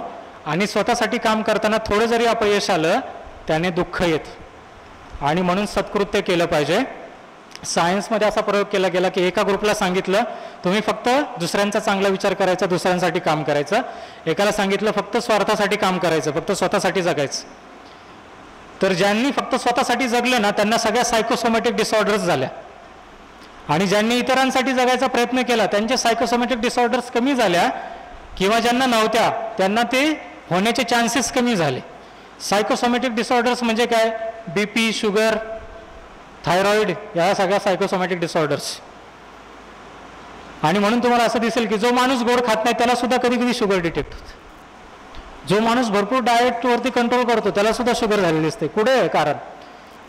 आणि स्वतःसाठी काम करताना थोडं जरी अपयश आलं त्याने दुःख येतं. आणि म्हणून सत्कृत्य केलं पाहिजे. सायन्समध्ये असा प्रयोग केला गेला की एका ग्रुपला सांगितलं तुम्ही फक्त दुसऱ्यांचा चांगला विचार करायचा, दुसऱ्यांसाठी काम करायचं. एकाला सांगितलं फक्त स्वार्थासाठी काम करायचं, फक्त स्वतःसाठी जगायचं. तर ज्यांनी फक्त स्वतःसाठी जगलं ना त्यांना सगळ्या सायकोसोमॅटिक डिसऑर्डर्स झाल्या, आणि ज्यांनी इतरांसाठी जगायचा प्रयत्न केला त्यांचे सायकोसोमॅटिक डिसऑर्डर्स कमी झाल्या, किंवा ज्यांना नव्हत्या त्यांना ते होण्याचे चान्सेस कमी झाले. सायकोसोमॅटिक डिसऑर्डर्स म्हणजे काय, BP, शुगर, थायरॉइड, या सगळ्या सायकोसोमॅटिक डिसऑर्डर्स. आणि म्हणून तुम्हाला असं दिसेल की जो माणूस गोड खात नाही त्याला सुद्धा कधी कधी शुगर डिटेक्ट होते. जो माणूस भरपूर डाएटवरती कंट्रोल करतो त्याला सुद्धा शुगर झालेली दिसते. कुठे आहे कारण?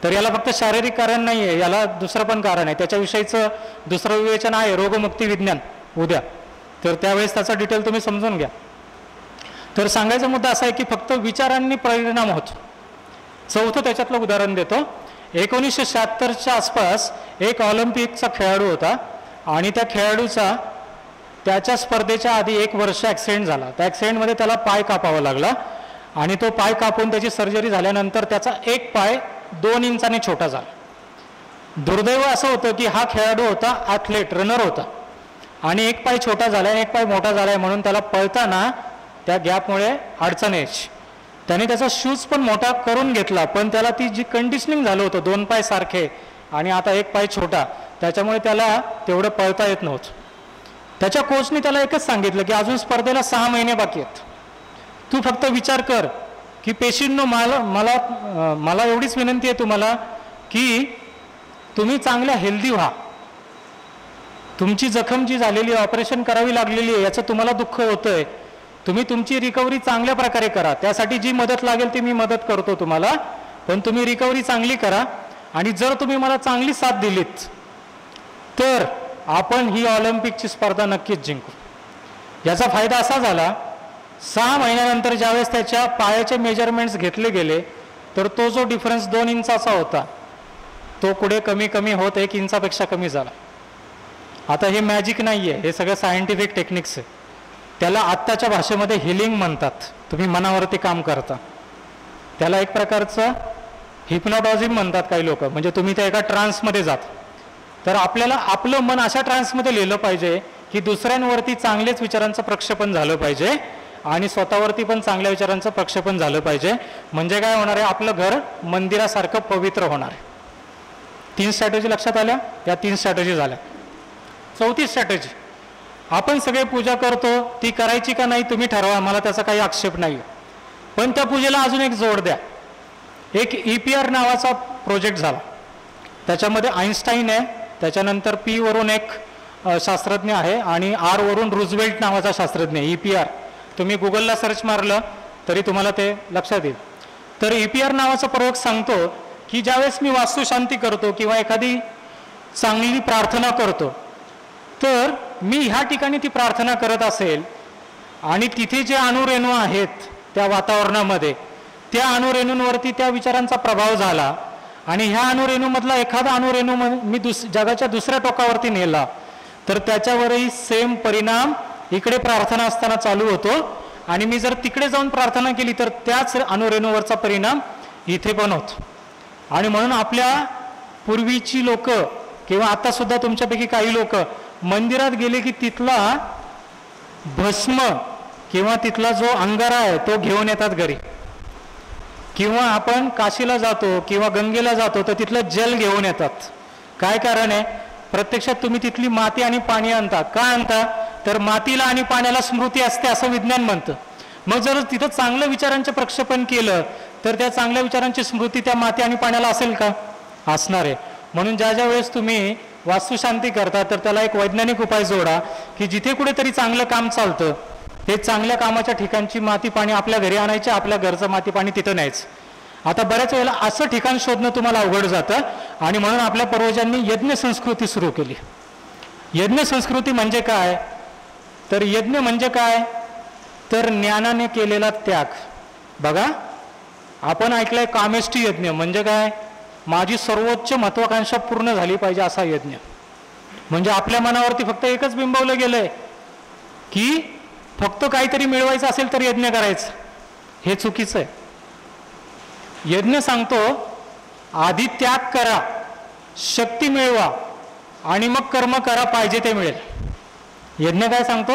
तर याला फक्त शारीरिक कारण नाही आहे, याला दुसरं पण कारण आहे. त्याच्याविषयीचं दुसरं विवेचन आहे रोगमुक्ती विज्ञान उद्या, तर त्यावेळेस त्याचा डिटेल तुम्ही समजून घ्या. तर सांगायचा मुद्दा असा आहे की फक्त विचारांनी परिणाम होतो. चौथं त्याच्यातलं उदाहरण देतो. 1976च्या आसपास एक ऑलिम्पिकचा खेळाडू होता, आणि त्या खेळाडूचा त्याच्या स्पर्धेच्या आधी 1 वर्ष ॲक्सिडेंट झाला. त्या ॲक्सिडेंटमध्ये त्याला पाय कापावा लागला, आणि तो पाय कापून त्याची सर्जरी झाल्यानंतर त्याचा एक पाय 2 इंचाने छोटा झाला. दुर्दैव असं होतं की हा खेळाडू होता, ॲथलेट, रनर होता, आणि एक पाय छोटा झाला आहे, एक पाय मोठा झाला आहे, म्हणून त्याला पळताना त्या गॅपमुळे अडचण यायची. त्याने त्याचा शूज पण मोठा करून घेतला, पण त्याला ती जी कंडिशनिंग झालं होतं 2 पाय सारखे आणि आता 1 पाय छोटा, त्याच्यामुळे त्याला तेवढं पळता येत नव्हतं. त्याच्या कोचने त्याला एकच सांगितलं की अजून स्पर्धेला 6 महिने बाकी आहेत, तू फक्त विचार कर की पेशींनो, मला एवढीच विनंती आहे तुम्हाला की तुम्ही चांगल्या हेल्दी व्हा. तुमची जखम जी झालेली आहे, ऑपरेशन करावी लागलेली आहे, याचं तुम्हाला दुःख होतंय, तुम्ही तुमची रिकव्हरी चांगल्या प्रकारे करा. त्यासाठी जी मदत लागेल ती मी मदत करतो तुम्हाला, पण तुम्ही रिकव्हरी चांगली करा. आणि जर तुम्ही मला चांगली साथ दिलीत तर आपण ही ऑलिम्पिकची स्पर्धा नक्कीच जिंकू. याचा फायदा असा झाला, 6 महिन्यानंतर ज्यावेळेस त्याच्या पायाचे मेजरमेंट्स घेतले गेले तर तो जो डिफरन्स 2 इंचाचा होता तो पुढे कमी कमी होत 1 इंचापेक्षा कमी झाला. आता हे मॅजिक नाही आहे, हे सगळं सायंटिफिक टेक्निक्स आहे. त्याला आत्ताच्या भाषेमध्ये हिलिंग म्हणतात. तुम्ही मनावरती काम करता त्याला एक प्रकारचं हिप्नॉटॉझिम म्हणतात काही लोक, म्हणजे तुम्ही त्या एका ट्रान्समध्ये जात. तर आपल्याला आपलं मन अशा ट्रान्समध्ये लिहिलं पाहिजे की दुसऱ्यांवरती चांगलेच विचारांचं प्रक्षेपण झालं पाहिजे आणि स्वतःवरती पण चांगल्या विचारांचं प्रक्षेपण झालं पाहिजे. म्हणजे काय होणार आहे, आपलं घर मंदिरासारखं पवित्र होणार आहे. 3 स्ट्रॅटेजी लक्षात आल्या? या 3 स्ट्रॅटेजी झाल्या. 4थी स्ट्रॅटेजी, आपण सगळे पूजा करतो, ती करायची का नाही तुम्ही ठरवा, मला त्याचा काही आक्षेप नाही, पण त्या पूजेला अजून एक जोड द्या. एक EPR नावाचा प्रोजेक्ट झाला, त्याच्यामध्ये आईन्स्टाईन आहे, त्याच्यानंतर P वरून एक शास्त्रज्ञ आहे आणि R वरून रुझवेल्ट नावाचा शास्त्रज्ञ. EPR तुम्ही गुगलला सर्च मारलं तरी तुम्हाला ते लक्षात येईल. तर EPR नावाचा प्रयोग सांगतो की ज्यावेळेस मी वास्तुशांती करतो किंवा एखादी चांगली प्रार्थना करतो, तर मी ह्या ठिकाणी ती प्रार्थना करत असेल आणि तिथे जे अणुरेणू आहेत त्या वातावरणामध्ये, त्या अणुरेणूंवरती त्या विचारांचा प्रभाव झाला आणि ह्या अणुरेणूमधला एखादा अणुरेणू मी जगाच्या दुसऱ्या टोकावरती नेला, तर त्याच्यावरही सेम परिणाम इकडे प्रार्थना असताना चालू होतो. आणि मी जर तिकडे जाऊन प्रार्थना केली तर त्याच अणुरेणूवरचा परिणाम इथे पण होतो. आणि म्हणून आपल्या पूर्वीची लोक किंवा आता सुद्धा तुमच्यापैकी काही लोक मंदिरात गेले की तिथला भस्म किंवा तिथला जो अंगारा आहे तो घेऊन येतात घरी. किंवा आपण काशीला जातो किंवा गंगेला जातो तर तिथलं जल घेऊन येतात. काय कारण आहे? प्रत्यक्षात तुम्ही तिथली माती आणि पाणी आणता. का आणता? तर मातीला आणि पाण्याला स्मृती असते असं विज्ञान म्हणतं. मग जर तिथं चांगल्या विचारांचे प्रक्षेपण केलं तर त्या चांगल्या विचारांची स्मृती त्या माती आणि पाण्याला असेल का? असणार आहे. म्हणून ज्या ज्या वेळेस तुम्ही वास्तुशांती करता तर त्याला एक वैज्ञानिक उपाय जोडा की जिथे कुठेतरी चांगलं काम चालतं ते चांगल्या कामाच्या ठिकाणची माती पाणी आपल्या घरी आणायचे, आपल्या घरचं माती पाणी तिथं न्यायचं. आता बऱ्याच वेळेला असं ठिकाण शोधणं तुम्हाला अवघड जातं आणि म्हणून आपल्या पूर्वजांनी यज्ञ संस्कृती सुरू केली. यज्ञ संस्कृती म्हणजे काय? तर यज्ञ म्हणजे काय? तर ज्ञानाने केलेला त्याग. बघा, आपण ऐकलंय कामेष्टी यज्ञ म्हणजे काय? माझी सर्वोच्च महत्वाकांक्षा पूर्ण झाली पाहिजे असा यज्ञ. म्हणजे आपल्या मनावरती फक्त एकच बिंबवलं गेलंय की फक्त काहीतरी मिळवायचं असेल तर यज्ञ करायचं. हे चुकीचं आहे. यज्ञ सांगतो आधी त्याग करा, शक्ती मिळवा आणि मग कर्म करा, पाहिजे ते मिळेल. यज्ञ काय सांगतो?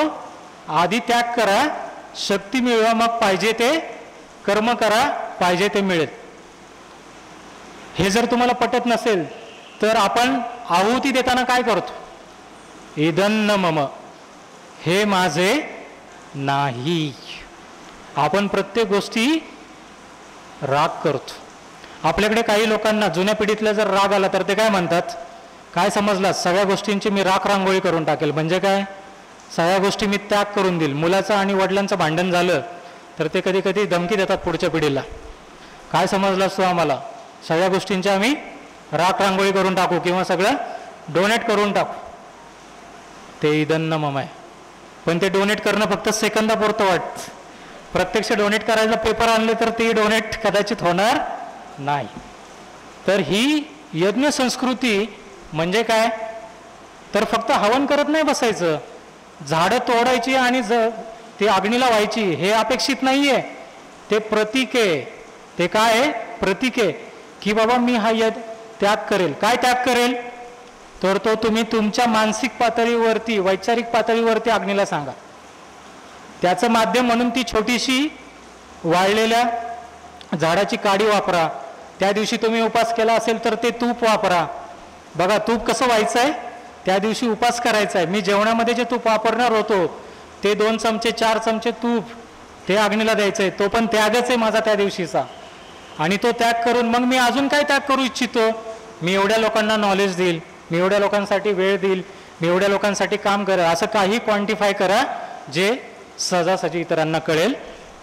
आधी त्याग करा, शक्ती मिळवा, मग पाहिजे ते कर्म करा, पाहिजे ते मिळेल. हे जर तुम्हाला पटत नसेल तर आपण आहुती देताना काय करतो? इदन्न मम, हे माझे नाही. आपण प्रत्येक गोष्टी राग करतो. आपल्याकडे काही लोकांना जुन्या पिढीतला जर राग आला तर ते काय म्हणतात? काय समजलं? सगळ्या गोष्टींची मी राख रांगोळी करून टाकेल. म्हणजे काय? सगळ्या गोष्टी मी त्याग करून देईल. मुलाचं आणि वडिलांचं भांडण झालं तर ते कधी कधी धमकी देतात पुढच्या पिढीला. काय समजलं असतो आम्हाला? सगळ्या गोष्टींची आम्ही राख रांगोळी करून टाकू किंवा सगळं डोनेट करून टाकू. ते इदन्न मम आहे. पण ते डोनेट करणं फक्त सेकंदापुरतं वाटतं. प्रत्यक्ष डोनेट करायला पेपर आणले तर ते डोनेट कदाचित होणार नाही. तर ही यज्ञ संस्कृती म्हणजे काय? तर फक्त हवन करत नाही बसायचं, झाडं तोडायची आणि ती अग्नीला व्हायची हे अपेक्षित नाहीये. ते प्रतीक आहे. ते काय आहे? प्रतीक आहे की बाबा मी हा त्याग करेल. काय त्याग करेल? तर तो तुम्ही तुमच्या मानसिक पातळीवरती, वैचारिक पातळीवरती अग्नीला सांगा. त्याचं माध्यम म्हणून ती छोटीशी वाळलेल्या झाडाची काडी वापरा. त्या दिवशी तुम्ही उपास केला असेल तर ते तूप वापरा. बघा तूप कसं व्हायचं आहे? त्या दिवशी उपास करायचा आहे. मी जेवणामध्ये जे तूप वापरणार होतो ते 2 चमचे 4 चमचे तूप ते अग्नीला द्यायचं आहे. तो पण त्यागच आहे माझा त्या दिवशीचा. आणि तो त्याग करून मग मी अजून काय त्याग करू इच्छितो? मी एवढ्या लोकांना नॉलेज देईल, मी एवढ्या लोकांसाठी वेळ देईल, मी एवढ्या लोकांसाठी काम करेल. असं काही क्वांटिफाय करा जे सहजासहजी इतरांना कळेल.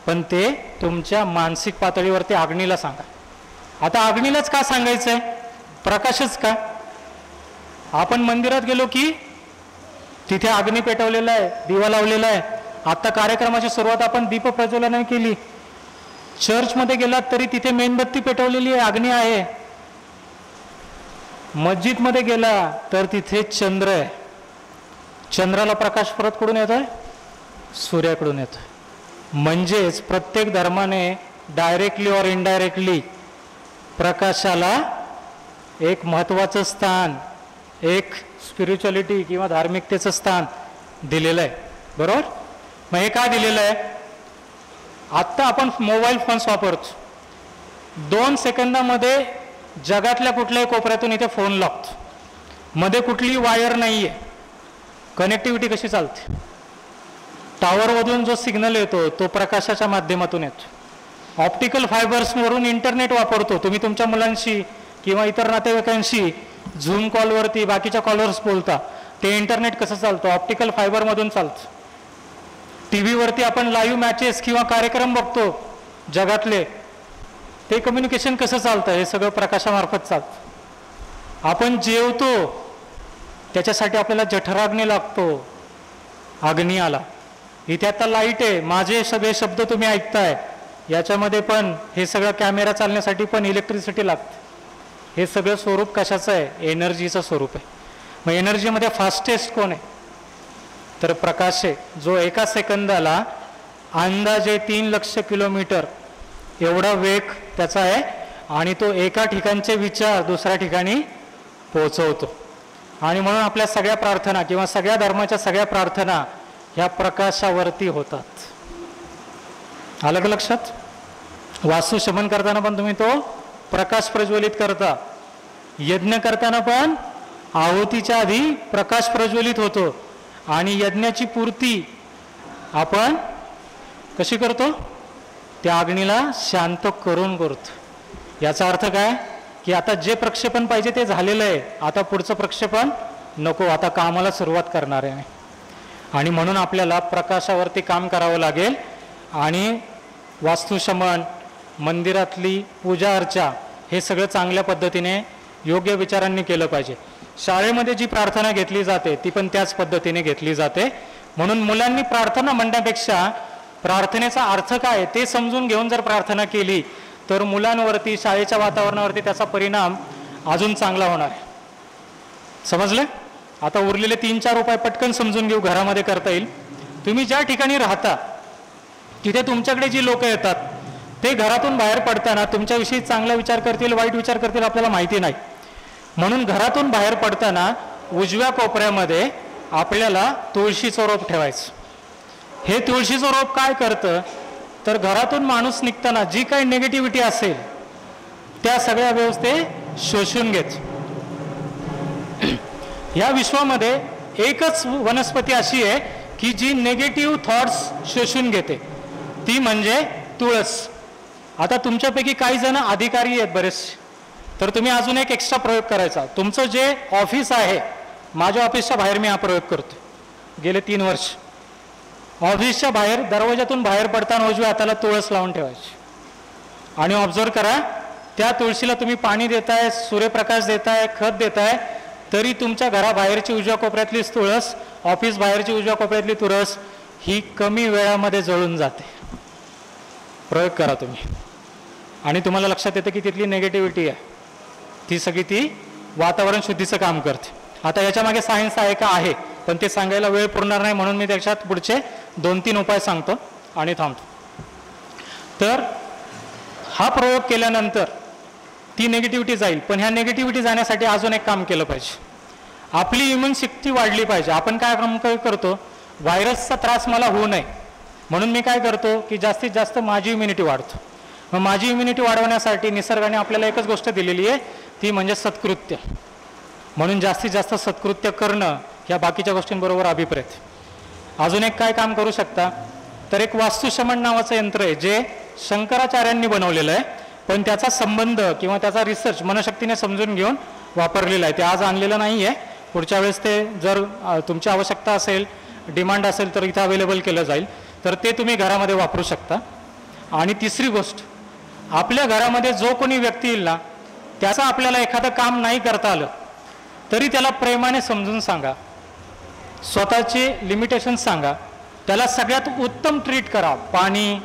पण ते तुमच्या मानसिक पातळीवरती अग्नीला सांगा. आता अग्नीलाच का सांगायचंय? प्रकाशच का? आपण मंदिरात गेलो की तिथे अग्नी पेटवलेला आहे, दिवा लावलेला आहे. आता कार्यक्रमाची सुरुवात आपण दीप प्रज्वलनाने केली. चर्चमध्ये गेलात तरी तिथे मेणबत्ती पेटवलेली आहे, अग्नी आहे. मस्जिदमध्ये गेला तर तिथे चंद्र आहे. चंद्राला प्रकाश परत कुठून येतोय? सूर्याकडून येतोय. म्हणजेच प्रत्येक धर्माने डायरेक्टली और इनडायरेक्टली प्रकाशाला एक महत्त्वाचं स्थान, एक स्पिरिच्युअलिटी किंवा धार्मिकतेचं स्थान दिलेलं आहे. बरोबर? मग हे का दिलेलं आहे? आत्ता आपण मोबाईल फोन्स वापरतो. 2 सेकंदामध्ये जगातल्या कुठल्याही कोपऱ्यातून इथे फोन लागतो. मध्ये कुठलीही वायर नाही आहे. कनेक्टिव्हिटी कशी चालते? टॉवरमधून जो सिग्नल येतो तो प्रकाशाच्या माध्यमातून येतो. ऑप्टिकल फायबर्सवरून इंटरनेट वापरतो. तुम्ही तुमच्या मुलांशी किंवा इतर नातेवाईकांशी झूम कॉलवरती बाकीच्या कॉलवरच बोलता. ते इंटरनेट कसं चालतं? ऑप्टिकल फायबरमधून चालतं. टी व्हीवरती आपण लाईव्ह मॅचेस किंवा कार्यक्रम बघतो जगातले, ते कम्युनिकेशन कसं चालतं? हे सगळं प्रकाशामार्फत चालतं. आपण जेवतो त्याच्यासाठी आपल्याला जठराग्नी लागतो, अग्नी आला. इथे आता लाईट आहे, माझे सगळे शब्द तुम्ही ऐकताय, याच्यामध्ये पण हे सगळं कॅमेरा चालण्यासाठी पण इलेक्ट्रिसिटी लागते. हे सगळं स्वरूप कशाचं आहे? एनर्जीचं स्वरूप आहे. मग एनर्जीमध्ये फास्टेस्ट कोण आहे? तर प्रकाश आहे, जो एका सेकंदाला अंदाजे 3 लक्ष किलोमीटर एवढा वेग त्याचा आहे आणि तो एका ठिकाणचे विचार दुसऱ्या ठिकाणी पोहोचवतो. आणि म्हणून आपल्या सगळ्या प्रार्थना किंवा सगळ्या धर्माच्या सगळ्या प्रार्थना ह्या प्रकाशावरती होतात. आलं का लक्षात? वास्तुशमन करताना पण तुम्ही तो प्रकाश प्रज्वलित करता. यज्ञ करताना पण आहुतीच्या आधी प्रकाश प्रज्वलित होतो आणि यज्ञाची पूर्ती आपण कशी करतो? त्या अग्नीला शांत करून करतो. याचा अर्थ काय? की आता जे प्रक्षेपण पाहिजे ते झालेलं आहे, आता पुढचं प्रक्षेपण नको, आता कामाला सुरुवात करणार आहे. आणि म्हणून आपल्याला प्रकाशावरती काम करावं लागेल. आणि वास्तुशमन, मंदिरातली पूजा अर्चा हे सगळं चांगल्या पद्धतीने योग्य विचारांनी केलं पाहिजे. शाळेमध्ये जी प्रार्थना घेतली जाते ती पण त्याच पद्धतीने घेतली जाते. म्हणून मुलांनी प्रार्थना म्हणण्यापेक्षा प्रार्थनेचा अर्थ काय ते समजून घेऊन जर प्रार्थना केली तर मुलांवरती, शाळेच्या वातावरणावरती त्याचा परिणाम अजून चांगला होणार आहे. समजलं? आता उरलेले 3-4 उपाय पटकन समजून घेऊ, घरामध्ये करता येईल. तुम्ही ज्या ठिकाणी राहता तिथे तुमच्याकडे जी लोक येतात ते घरातून बाहेर पडताना तुमच्याविषयी चांगला विचार करतील, वाईट विचार करतील आपल्याला माहिती नाही. म्हणून घरातून बाहेर पडताना उजव्या कोपऱ्यामध्ये आपल्याला तुळशीचं रोप ठेवायचं. हे तुळशीचं रोप काय करतं? तर घरातून माणूस निघताना जी काही निगेटिव्हिटी असेल त्या सगळ्या व्यवस्थे शोषून घेत. या विश्वामध्ये एकच वनस्पती अशी आहे की जी निगेटिव्ह थॉट्स शोषून घेते, ती म्हणजे तुळस. आता तुमच्यापैकी काही जण अधिकारी आहेत बरेचसे, तर तुम्ही अजून एक एक्स्ट्रा प्रयोग करायचा. तुमचं जे ऑफिस आहे, माझ्या ऑफिसच्या बाहेर मी हा प्रयोग करतो गेले 3 वर्ष. ऑफिसच्या बाहेर दरवाजातून बाहेर पडताना उजव्या हाताला तुळस लावून ठेवायची आणि ऑब्झर्व करा, त्या तुळशीला तुम्ही पाणी देताय, सूर्यप्रकाश देताय, खत देताय, तरी तुमच्या घराबाहेरची उजव्या कोपऱ्यातली तुळस, ऑफिस बाहेरची उजव्या कोपऱ्यातली तुळस ही कमी वेळामध्ये जळून जाते. प्रयोग करा तुम्ही आणि तुम्हाला लक्षात येतं की तिथली नेगेटिव्हिटी आहे ती सगळी ती वातावरण शुद्धीचं काम करते. आता याच्या मागे सायन्स आहे का? आहे, पण ते सांगायला वेळ पुरणार नाही म्हणून मी त्याच्यात पुढचे 2-3 उपाय सांगतो आणि थांबतो. तर हा प्रयोग केल्यानंतर ती नेगेटिव्हिटी जाईल, पण ह्या नेगेटिव्हिटी जाण्यासाठी अजून एक काम केलं पाहिजे. आपली इम्युन शक्ती वाढली पाहिजे. आपण काय काम करतो? व्हायरसचा त्रास मला होऊ नये म्हणून मी काय करतो की जास्तीत जास्त माझी इम्युनिटी वाढतो. मग माझी इम्युनिटी वाढवण्यासाठी निसर्गाने आपल्याला एकच गोष्ट दिलेली आहे, ती म्हणजे सत्कृत्य. म्हणून जास्तीत जास्त सत्कृत्य करणं ह्या बाकीच्या गोष्टींबरोबर अभिप्रेत. अजून एक काय काम करू शकता? तर एक वास्तुशमन नावाचं यंत्र आहे जे शंकराचार्यांनी बनवलेलं आहे, पण त्याचा संबंध किंवा त्याचा रिसर्च मनशक्तीने समजून घेऊन वापरलेला आहे. ते आज आणलेलं नाही आहे, पुढच्या वेळेस ते जर तुमची आवश्यकता असेल, डिमांड असेल तर इथं अवेलेबल केलं जाईल, तर ते तुम्ही घरामध्ये वापरू शकता. आणि तिसरी गोष्ट, आपल्या घरामध्ये जो कोणी व्यक्ती येईल ना, त्याचं आपल्याला एखादं काम नाही करता आलं तरी त्याला प्रेमाने समजून सांगा, स्वतःचे लिमिटेशन सांगा, त्याला सगळ्यात उत्तम ट्रीट करा. पाणी,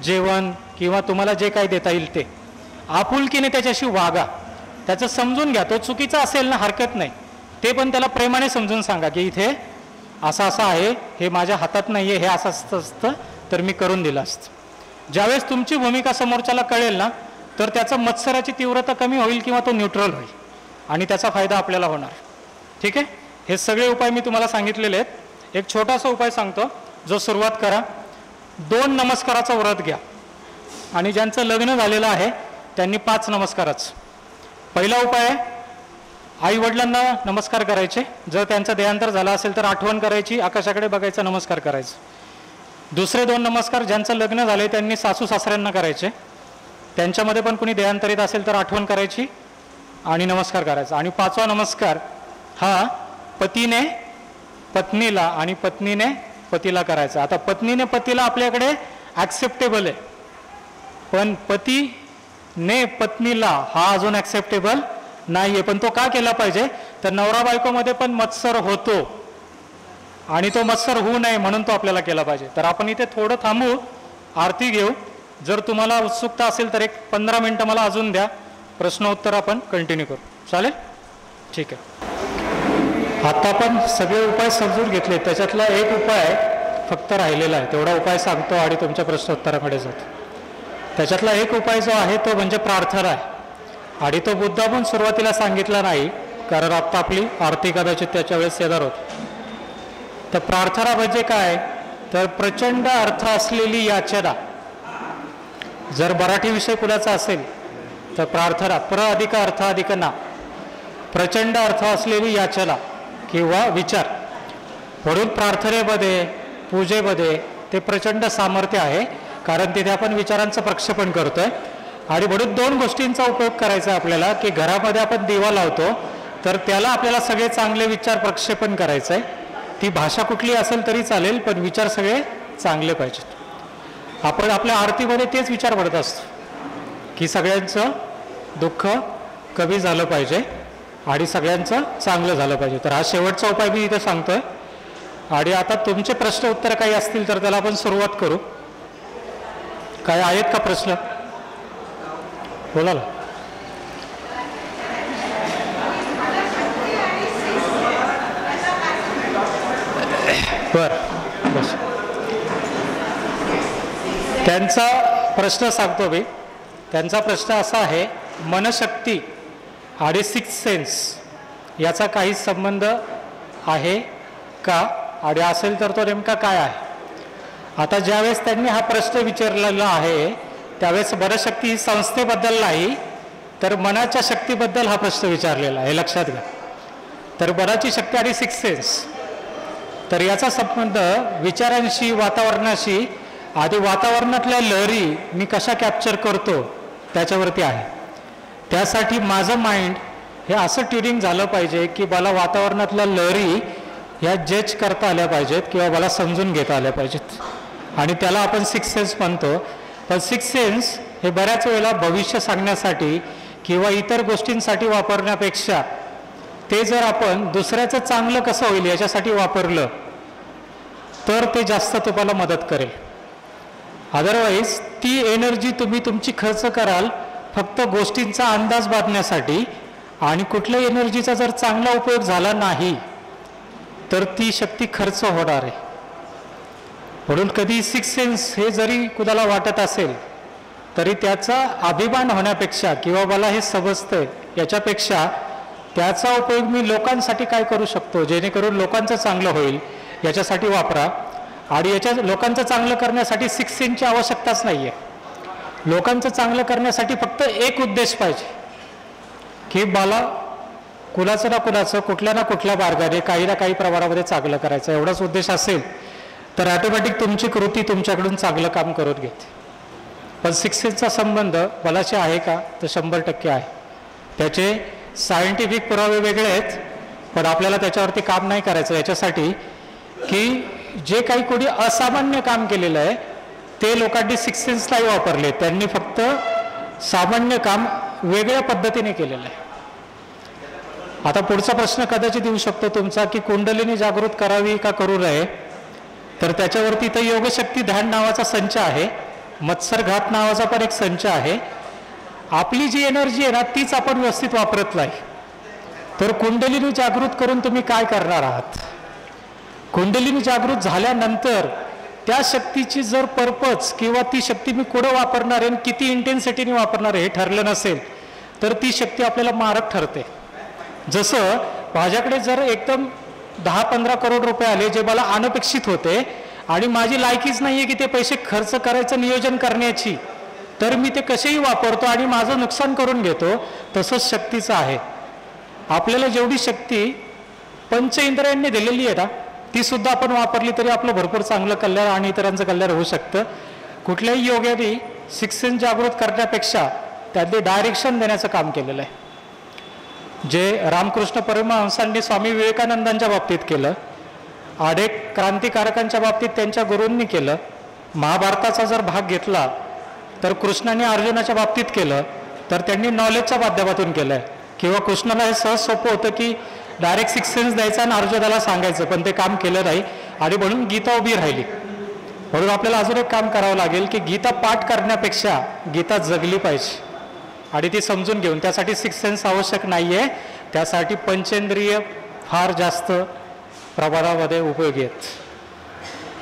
जेवण किंवा तुम्हाला जे काही देता येईल ते आपुलकीने त्याच्याशी वागा, त्याचं समजून घ्या. तो चुकीचा असेल ना, हरकत नाही, ते पण त्याला प्रेमाने समजून सांगा की इथे असं असं आहे, हे माझ्या हातात नाही आहे, हे असं असतं तर मी करून दिलं असतं. ज्यावेळेस तुमची भूमिका समोरच्याला कळेल ना, तर त्याचं मत्सराची तीव्रता कमी होईल किंवा तो न्यूट्रल होईल आणि त्याचा फायदा आपल्याला होणार. ठीक आहे? हे सगळे उपाय मी तुम्हाला सांगितलेले आहेत. एक छोटासा उपाय सांगतो जो सुरुवात करा. 2 नमस्काराचं व्रत घ्या आणि ज्यांचं लग्न झालेलं आहे त्यांनी 5 नमस्काराचं. पहिला उपाय आहे आई वडिलांना नमस्कार करायचे. जर त्यांचं देहांतर झालं असेल तर आठवण करायची, आकाशाकडे बघायचं, नमस्कार करायचं. दुसरे 2 नमस्कार ज्यांचं लग्न झाले त्यांनी सासू सासऱ्यांना करायचे. त्यांच्यामध्ये पण कोणी देहांतरित असेल तर आठवण करायची आणि नमस्कार करायचा. आणि 5वा नमस्कार हा पतीने पत्नीला आणि पत्नीने पतीला करायचा. आता पत्नीने पतीला आपल्याकडे ॲक्सेप्टेबल आहे, पण पती ने पत्नीला हा अजून ॲक्सेप्टेबल नाही आहे. पण तो का केला पाहिजे, तर नवरा बायकोमध्ये पण मत्सर होतो आणि तो मत्सर होऊ नये म्हणून तो आपल्याला केला पाहिजे. तर आपण इथे थोडं थांबू, आरती घेऊ. जर तुम्हाला उत्सुकता असेल तर एक 15 मिनटं मला अजून द्या, प्रश्न उत्तर आपण कंटिन्यू करू. चालेल? ठीक आहे. आता आपण सगळे उपाय समजून घेतले, त्याच्यातला एक उपाय फक्त राहिलेला आहे. तेवढा उपाय सांगतो आणि तुमच्या प्रश्नोत्तराकडे जातो. त्याच्यातला एक उपाय जो आहे तो म्हणजे प्रार्थना आहे. आणि तो मुद्दा पण सुरुवातीला सांगितला नाही, कारण आत्ता आपली आरती कदाचित त्याच्या वेळेस येणार होती. तर प्रार्थना म्हणजे काय, तर प्रचंड अर्थ असलेली याचना. जर मराठी विषय कुणाचा असेल तर प्रार्थना अधिक अर्थ अधिक ना, प्रचंड अर्थ असलेली याचना किंवा विचार. म्हणून प्रार्थनेमध्ये पूजेमध्ये ते प्रचंड सामर्थ्य आहे, कारण तिथे आपण विचारांचं प्रक्षेपण करतोय. आणि म्हणून 2 गोष्टींचा उपयोग करायचा आपल्याला, की घरामध्ये आपण दिवा लावतो तर त्याला आपल्याला सगळे चांगले विचार प्रक्षेपण करायचं आहे. ती भाषा कुठली असेल तरी चालेल, पण विचार सगळे चांगले पाहिजेत. आपण आपल्या आरतीमध्ये तेच विचार पडत असतो की सगळ्यांचं दुःख कमी झालं पाहिजे आणि सगळ्यांचं चांगलं झालं पाहिजे. तर हा शेवटचा उपाय मी इथे सांगतोय. आणि आता तुमचे प्रश्न उत्तर काही असतील तर त्याला आपण सुरुवात करू. काय आहेत का प्रश्न? बोला ना. बरं बस. त्यांचा प्रश्न सांगतो मी. त्यांचा प्रश्न असा आहे, मनशक्ती आणि 6th सेन्स याचा काही संबंध आहे का, आणि असेल तर तो नेमका काय आहे? आता ज्यावेळेस त्यांनी हा प्रश्न विचारलेला आहे त्यावेळेस मनशक्ती ही संस्थेबद्दल नाही, तर मनाच्या शक्तीबद्दल हा प्रश्न विचारलेला आहे, लक्षात घ्या. तर मनाची शक्ती आणि 6th सेन्स, तर याचा संबंध विचारांशी, वातावरणाशी, आधी वातावरणातल्या लहरी मी कशा कॅप्चर करतो त्याच्यावरती आहे. त्यासाठी माझं माइंड हे असं ट्युनिंग झालं पाहिजे की मला वातावरणातल्या लहरी ह्या जज करता आल्या पाहिजेत किंवा मला समजून घेता आल्या पाहिजेत, आणि त्याला आपण 6th सेन्स म्हणतो. पण 6th सेन्स हे बऱ्याच वेळेला भविष्य सांगण्यासाठी किंवा इतर गोष्टींसाठी वापरण्यापेक्षा ते जर आपण दुसऱ्याचं चांगलं कसं होईल याच्यासाठी वापरलं तर ते जास्त तुम्हाला मदत करेल. अदरवाईज ती एनर्जी तुम्ही तुमची खर्च कराल फक्त गोष्टींचा अंदाज बांधण्यासाठी, आणि कुठल्या एनर्जीचा जर चांगला उपयोग झाला नाही तर ती शक्ती खर्च होणार आहे. म्हणून कधी 6th सेन्स हे जरी कुणाला वाटत असेल तरी त्याचा अभिमान होण्यापेक्षा किंवा मला हे समजतंय याच्यापेक्षा त्याचा उपयोग मी लोकांसाठी काय करू शकतो जेणेकरून लोकांचं चांगलं होईल याच्यासाठी वापरा. आणि याच्या लोकांचं चांगलं करण्यासाठी 6th सेन्सची आवश्यकताच नाही आहे. लोकांचं चांगलं करण्यासाठी फक्त एक उद्देश पाहिजे की मला कुणाचं ना कुणाचं कुठल्या ना कुठल्या मार्गाने काही ना काही प्रमाणामध्ये चांगलं करायचं, एवढाच उद्देश असेल तर ऑटोमॅटिक तुमची कृती तुमच्याकडून चांगलं काम करून घेते. पण 6th सेन्सचा संबंध मलाशी आहे का, तर 100% आहे. त्याचे सायंटिफिक पुरावे वेगळे आहेत, पण आपल्याला त्याच्यावरती काम नाही करायचं. याच्यासाठी की जे काही कोणी असामान्य काम केलेलं आहे ते लोकांनी 6th सेन्स नाही वापरले, त्यांनी फक्त सामान्य काम वेगळ्या पद्धतीने केलेलं आहे. आता पुढचा प्रश्न कदाचित येऊ शकतो तुमचा की कुंडलिनी जागृत करावी का करू नये, तर त्याच्यावरती इथं योगशक्ती ध्यान नावाचा संच आहे, मत्सरघात नावाचा पण एक संच आहे. आपली जी एनर्जी आहे ना तीच आपण व्यवस्थित वापरत नाही. तर कुंडलिनी जागृत करून तुम्ही काय करणार आहात? कुंडलिनी जागृत झाल्यानंतर त्या शक्तीची जर पर्पज किंवा ती शक्ती मी कुठं वापरणार आहे, किती इंटेन्सिटीने वापरणार आहे हे ठरलं नसेल तर ती शक्ती आपल्याला मारक ठरते. जसं माझ्याकडे जर एकदम 10-15 करोड रुपये आले जे मला अनपेक्षित होते आणि माझी लायकीच नाही आहे की ते पैसे खर्च करायचं नियोजन करण्याची, तर मी ते कसेही वापरतो आणि माझं नुकसान करून घेतो. तसंच शक्तीचं आहे. आपल्याला जेवढी शक्ती पंच इंद्रियांनी दिलेली आहे ना ती सुद्धा आपण वापरली तरी आपलं भरपूर चांगलं कल्याण आणि इतरांचं कल्याण होऊ शकतं. कुठल्याही योग्याने 6th सेन्स जागृत करण्यापेक्षा त्यांनी डायरेक्शन देण्याचं काम केलेलं आहे, जे रामकृष्ण परमहंसांनी स्वामी विवेकानंदांच्या बाबतीत केलं, अनेक क्रांतिकारकांच्या बाबतीत त्यांच्या गुरूंनी केलं. महाभारताचा जर भाग घेतला तर कृष्णाने अर्जुनाच्या बाबतीत केलं, तर त्यांनी नॉलेजच्या माध्यमातून केलं आहे. किंवा कृष्णाला हे सहज सोपं होतं की डायरेक्ट 6 सेन्स द्यायचा आणि अर्जुनाला सांगायचं, पण ते काम केलं नाही आणि म्हणून गीता उभी राहिली. म्हणून आपल्याला अजून एक काम करावं लागेल की गीता पाठ करण्यापेक्षा गीता जगली पाहिजे आणि ती समजून घेऊन. त्यासाठी 6 सेन्स आवश्यक नाही आहे, त्यासाठी पंचेंद्रिय फार जास्त प्रमाणामध्ये उपयोगी आहेत.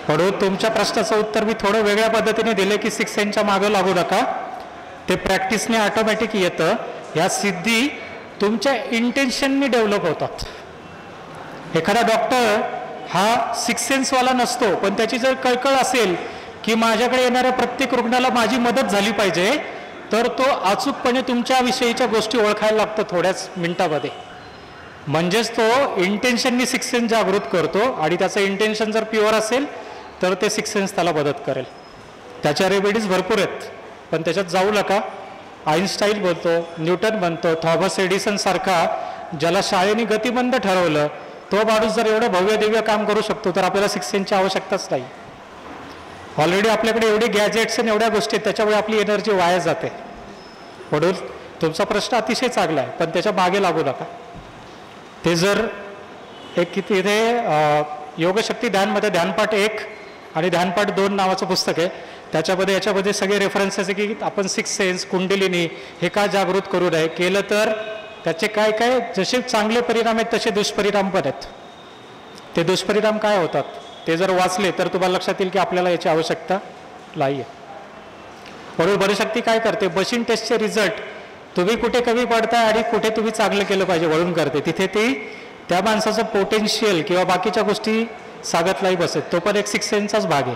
म्हणून तुमच्या प्रश्नाचं उत्तर मी थोडं वेगळ्या पद्धतीने दिलं की 6 सेन्सच्या मागं लागू नका, ते प्रॅक्टिसने ऑटोमॅटिक येतं. ह्या सिद्धी तुमच्या इंटेन्शननी डेव्हलप होतात. एखादा डॉक्टर हा 6 सेन्सवाला नसतो, पण त्याची जर कळकळ असेल की माझ्याकडे येणाऱ्या प्रत्येक रुग्णाला माझी मदत झाली पाहिजे, तर तो अचूकपणे तुमच्या विषयीच्या गोष्टी ओळखायला लागतो थोड्याच मिनिटामध्ये. म्हणजेच तो इंटेन्शननी 6 सेन्स जागृत करतो आणि त्याचं इंटेन्शन जर प्युअर असेल तर ते 6 सेन्स त्याला मदत करेल. त्याच्या रेमेडीज भरपूर आहेत, पण त्याच्यात जाऊ नका. आईन्स्टाईन बनतो, न्यूटन बनतो, थॉमस एडिसन सारखा ज्याला शाळेने गतिमंद ठरवलं, तो माणूस जर एवढं भव्य दिव्य काम करू शकतो तर आपल्याला 6 सेन्सची आवश्यकताच नाही. ऑलरेडी आपल्याकडे एवढे गॅजेट्स आणि एवढ्या गोष्टी आहेत, त्याच्यामुळे आपली एनर्जी वाया जाते. म्हणून तुमचा प्रश्न अतिशय चांगला आहे, पण त्याच्या मागे लागू नका. ते जर एक तिथे योगशक्ती ध्यानमध्ये ध्यानपाठ 1 आणि ध्यानपाठ 2 नावाचं पुस्तक आहे, याच्यामध्ये सगळे रेफरन्सेस आहे की आपण 6 सेन्स कुंडलिनी हे का जागृत करू नये, केलं तर त्याचे काय काय जसे चांगले परिणाम आहेत तसे दुष्परिणाम पण आहेत. ते दुष्परिणाम काय होतात ते जर वाचले तर तुम्हाला लक्षात येईल की आपल्याला याची आवश्यकता नाही आहे. म्हणून बलशक्ती काय करते, मशीन टेस्टचे रिझल्ट तुम्ही कुठे कमी पडताय आणि कुठे तुम्ही चांगलं केलं पाहिजे वळून करते. तिथे ती त्या माणसाचं पोटेन्शियल किंवा बाकीच्या गोष्टी सांगत नाही बसत. तो पण एक 6 सेन्सचाच भाग आहे.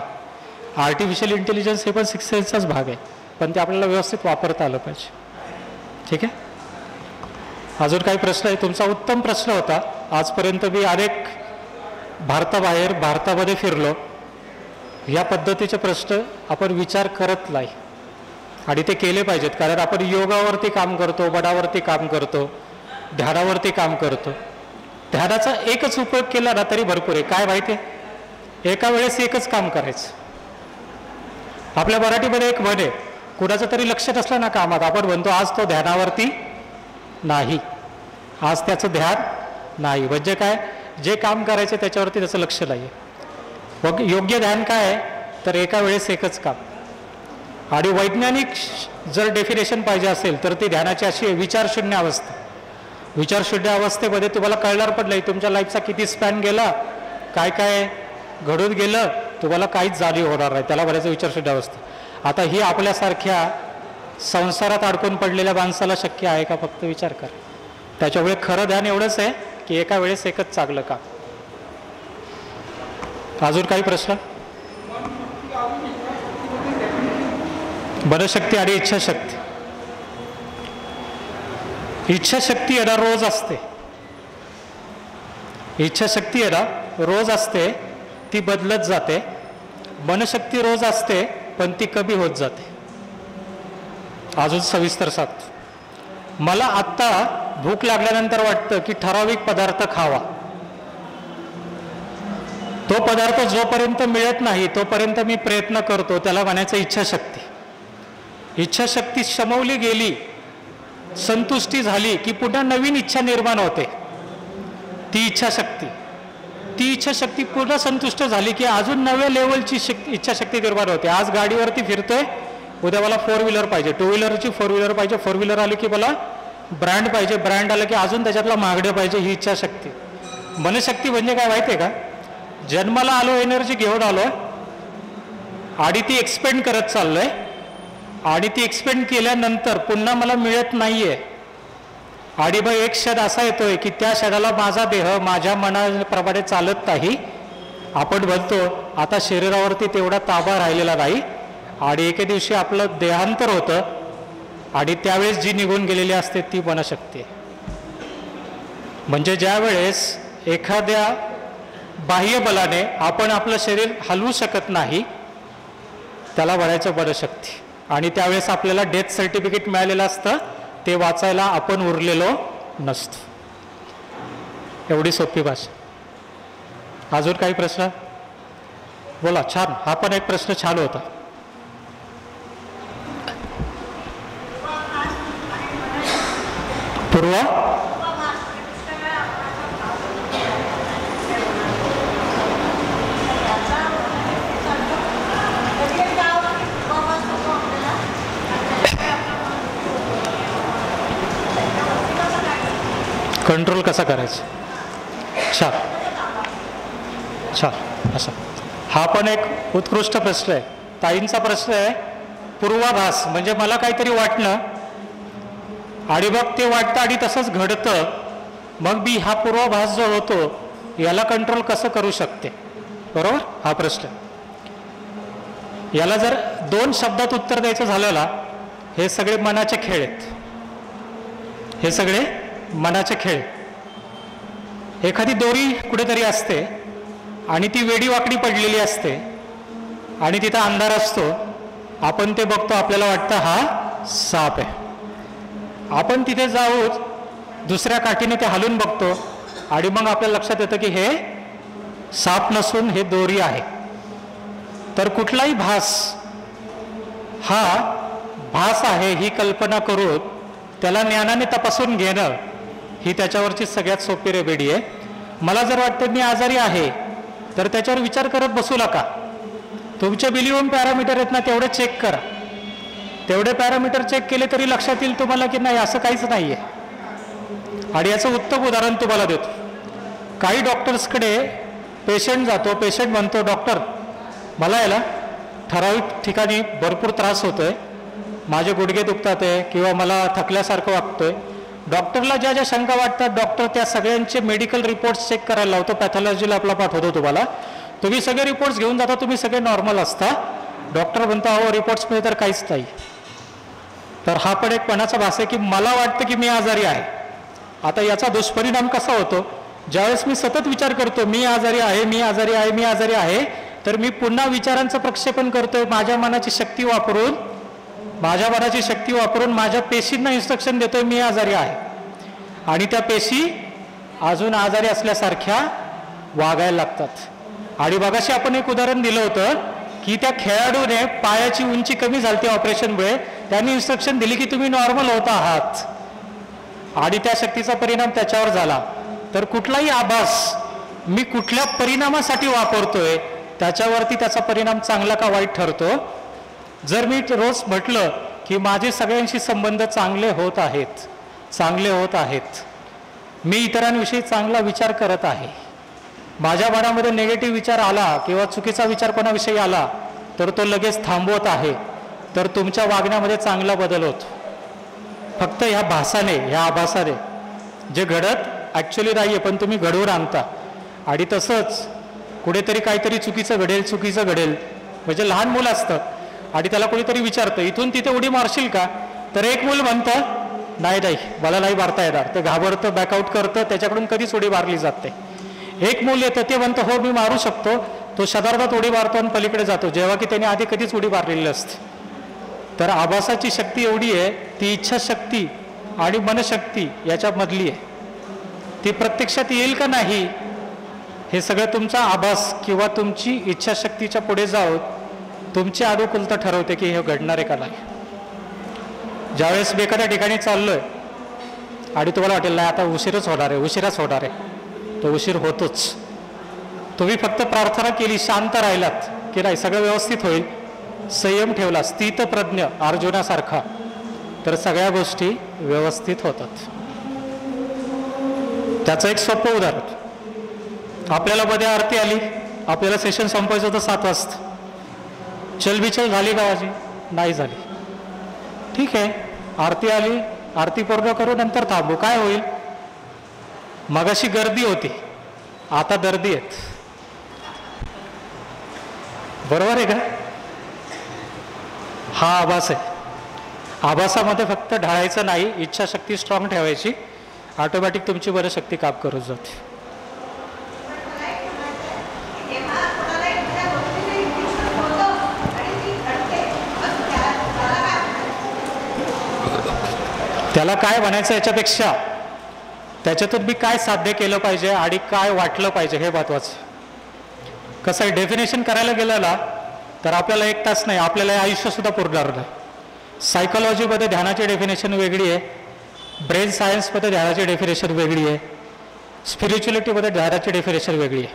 आर्टिफिशियल इंटेलिजन्स हे पण 6 सेन्सचाच भाग आहे, पण ते आपल्याला व्यवस्थित वापरता आलं पाहिजे. ठीक आहे. अजून काही प्रश्न आहे? तुमचा उत्तम प्रश्न होता. आजपर्यंत मी अनेक भारताबाहेर भारतामध्ये फिरलो, या पद्धतीचे प्रश्न आपण विचार करत नाही आणि ते केले पाहिजेत. कारण आपण योगावरती काम करतो, मनावरती काम करतो, ध्यानावरती काम करतो. ध्यानाचा एकच उपयोग केला ना तरी भरपूर आहे. काय माहिती आहे, एका वेळेस एकच काम करायचं. आपल्या मराठीमध्ये एक म्हण आहे, कुणाचं तरी लक्ष नसलं ना कामात, आपण म्हणतो आज तो ध्यानावरती नाही, आज त्याचं ध्यान नाही. म्हणजे काय, जे काम करायचं त्याच्यावरती त्याचं लक्ष नाही. मग योग्य ध्यान काय आहे, तर एका वेळेस एकच काम. आणि वैज्ञानिक जर डेफिनेशन पाहिजे असेल तर ती ध्यानाची अशी आहे, विचारशून्य अवस्था. विचारशून्य अवस्थेमध्ये तुम्हाला कळणार पण नाही तुमच्या लाईफचा किती स्पॅन गेला, काय काय घडून गेलं, तुम्हाला काहीच जाणीव होणार नाही. त्याला म्हणायचं विचारशून्य अवस्था. आता ही आपल्यासारख्या संसारात अडकून पडलेल्या माणसाला शक्य आहे का? फक्त विचार करा. त्याच्यामुळे खरं ध्यान एवढंच आहे की एका वेळेस एकच चांगलं काम. अजून काही प्रश्न? मनशक्ती आणि इच्छाशक्ती. इच्छाशक्ती आहे ना रोज असते. इच्छाशक्ती आहे ना रोज असते, ती बदलत जाते. मनशक्ती रोज असते पण ती कमी होत जाते. अजून सविस्तर सांगतो. मला आत्ता भूक लागल्यानंतर वाटतं की ठराविक पदार्थ खावा. तो पदार्थ जोपर्यंत मिळत नाही तोपर्यंत मी प्रयत्न करतो, त्याला म्हणायचं इच्छाशक्ती. इच्छाशक्ती शमवली गेली, संतुष्टी झाली की पुन्हा नवीन इच्छा निर्माण होते, ती इच्छाशक्ती. ती इच्छाशक्ती पूर्ण संतुष्ट झाली की अजून नव्या लेवलची इच्छाशक्ती निर्माण होते. आज गाडीवरती फिरतोय, उद्या मला 4 व्हीलर पाहिजे, 2 व्हीलरची 4 व्हीलर पाहिजे, 4 व्हीलर आली की मला ब्रँड पाहिजे, ब्रँड आलं की अजून त्याच्यातला महागडं पाहिजे, ही इच्छाशक्ती. मनशक्ती म्हणजे काय माहिती आहे का, जन्माला आलो, एनर्जी घेऊन आलो आणि ती एक्सपेंड करत चाललोय आणि ती एक्सपेंड केल्यानंतर पुन्हा मला मिळत नाहीये आणि मग एक क्षण असा येतोय की त्या क्षणाला माझा देह माझ्या मनाप्रमाणे चालत नाही. आपण म्हणतो आता शरीरावरती तेवढा ताबा राहिलेला नाही आणि एके दिवशी आपलं देहांतर होतं आणि त्यावेळेस जी निघून गेलेली असते ती मनशक्ती. म्हणजे ज्या वेळेस एखाद्या बाह्य बलाने आपण आपलं शरीर हलवू शकत नाही त्याला म्हणायचं मनशक्ती. आणि त्यावेळेस आपल्याला डेथ सर्टिफिकेट मिळालेलं असतं, ते वाचायला आपण उरलेलो नसतो. एवढी सोपी भाषा. अजून काही प्रश्न? बोला. छान, हा पण एक प्रश्न छान होता. पूर्व कंट्रोल कसा करायचा? छान छान. असं हा पण एक उत्कृष्ट प्रश्न आहे. ताईंचा प्रश्न आहे पूर्वाभास म्हणजे मला काहीतरी वाटणं आणि मग ते वाटतं आणि तसंच घडतं, मग मी हा पूर्वाभास जो होतो याला कंट्रोल कसं करू शकते, बरोबर हा प्रश्न. याला जर 2 शब्दात उत्तर द्यायचं झालं ना, हे सगळे मनाचे खेळ आहेत. हे सगळे मनाचे खेळ. एखादी दोरी कुठेतरी असते आणि ती वेडी वाकडी पडलेली असते आणि तिथं अंधार असतो. आपण ते बघतो, आपल्याला वाटतं हा साप आहे. आपण तिथे जाऊन दुसऱ्या काठीने ते हलवून बघतो आणि मग आपल्याला लक्षात येतं की हे साप नसून हे दोरी आहे. तर कुठलाही भास हा भास आहे ही कल्पना करून त्याला ज्ञानाने तपासून घेणं ही त्याच्यावरची सगळ्यात सोपी रेमेडी आहे. मला जर वाटतं मी आजारी आहे तर त्याच्यावर विचार करत बसू नका. तुमचे बिलियन पॅरामीटर आहेत ना, तेवढे चेक करा. तेवढे पॅरामीटर चेक केले तरी लक्षात येईल तुम्हाला की नाही असं काहीच नाही आहे. आणि याचं उत्तम उदाहरण तुम्हाला देतो. काही डॉक्टर्सकडे पेशंट जातो. पेशंट म्हणतो डॉक्टर मला याला ठराविक ठिकाणी भरपूर त्रास होतोय, माझे गुडघे दुखतात आहे किंवा मला थकल्यासारखं वाटतोय. डॉक्टरला ज्या ज्या शंका वाटतात डॉक्टर त्या सगळ्यांचे मेडिकल रिपोर्ट्स चेक करायला लावतो. पॅथॉलॉजीला आपला पाठवतो तुम्हाला. तुम्ही सगळे रिपोर्ट्स घेऊन जाता, तुम्ही सगळे नॉर्मल असता. डॉक्टर म्हणता अहो रिपोर्ट्समध्ये तर काहीच नाही. तर हा पण एक मनाचा भास आहे की मला वाटतं की मी आजारी आहे. आता याचा दुष्परिणाम कसा होतो, ज्यावेळेस मी सतत विचार करतो मी आजारी आहे, मी आजारी आहे, मी आजारी आहे, तर मी पुन्हा विचारांचं प्रक्षेपण करतोय. माझ्या मनाची शक्ती वापरून माझ्या पेशींना इन्स्ट्रक्शन देतोय मी आजारी आहे. आणि त्या पेशी अजून आजारी असल्यासारख्या वागायला लागतात. आणि मगाशी आपण एक उदाहरण दिलं होतं की त्या खेळाडूने पायाची उंची कमी झाली ऑपरेशनमुळे, त्यांनी इन्स्ट्रक्शन दिली की तुम्ही नॉर्मल होत आहात आणि त्या शक्तीचा परिणाम त्याच्यावर झाला. तर कुठलाही आभास मी कुठल्या परिणामासाठी वापरतोय त्याच्यावरती त्याचा परिणाम चांगला का वाईट ठरतो. जर मी रोज म्हटलं की माझे सगळ्यांशी संबंध चांगले होत आहेत, मी इतरांविषयी चांगला विचार करत आहे, माझ्या मनामध्ये निगेटिव्ह विचार आला किंवा चुकीचा विचार कोणाविषयी आला तर तो लगेच थांबवत आहे, तर तुमच्या वागण्यामध्ये चांगला बदल होतो. फक्त ह्या भासाने, ह्या आभासाने जे घडत ॲक्च्युली नाही आहे पण तुम्ही घडवून आणता. आणि तसंच कुठेतरी काहीतरी चुकीचं घडेल म्हणजे लहान मुलं असतं आणि त्याला कोणीतरी विचारतं इथून तिथे उडी मारशील का, तर एक मूल म्हणतं नाही मला नाही मारता येणार. ते घाबरतं, बॅकआउट करतं, त्याच्याकडून कधीच उडी मारली जाते. एक मूल येतं ते म्हणतं हो मी मारू शकतो, तो शदार्थात उडी मारतो आणि पलीकडे जातो जेव्हा की त्याने आधी कधीच उडी मारलेली असते. तर आभासाची शक्ती एवढी आहे, ती इच्छाशक्ती आणि मनशक्ती याच्यामधली आहे. ती प्रत्यक्षात येईल का नाही हे सगळं तुमचा आभास किंवा तुमची इच्छाशक्तीच्या पुढे जाऊन तुमची अनुकूलता ठरवते की हे घडणार आहे का नाही. ज्यावेळेस मी एखाद्या ठिकाणी चाललोय आणि तुम्हाला वाटेल नाही आता उशीरच होणार आहे, तो उशीर होतोच. तुम्ही फक्त प्रार्थना केली, शांत राहिलात की नाही सगळं व्यवस्थित होईल, संयम ठेवला, स्थितप्रज्ञ अर्जुनासारखा, तर सगळ्या गोष्टी व्यवस्थित होतात. त्याचं एक सोपं उदाहरण, आपल्याला मध्ये आरती आली, आपल्याला सेशन संपवायचं होतं 7 वाजता, चलबिचल झाली का माझी? नाही झाली. ठीक आहे, आरती आली, आरती पूर्ण करू नंतर थांबू, काय होईल? मगाशी गर्दी होती, आता दर्दी आहेत. बरोबर आहे का? हा आभास आहे. आभासामध्ये फक्त ढाळायचं नाही, इच्छाशक्ती स्ट्रॉंग ठेवायची, ऑटोमॅटिक तुमची मनशक्ती काम करून जाते. त्याला काय म्हणायचं याच्यापेक्षा त्याच्यातून मी काय साध्य केलं पाहिजे आणि काय वाटलं पाहिजे हे महत्वाचं. कसं आहे, डेफिनेशन करायला गेलं ना तर आपल्याला 1 तास नाही, आपल्याला आयुष्य सुद्धा पुरणार नाही. सायकोलॉजीमध्ये ध्यानाची डेफिनेशन वेगळी आहे, ब्रेन सायन्समध्ये ध्यानाची डेफिनेशन वेगळी आहे, स्पिरिच्युअलिटीमध्ये ध्यानाची डेफिनेशन वेगळी आहे.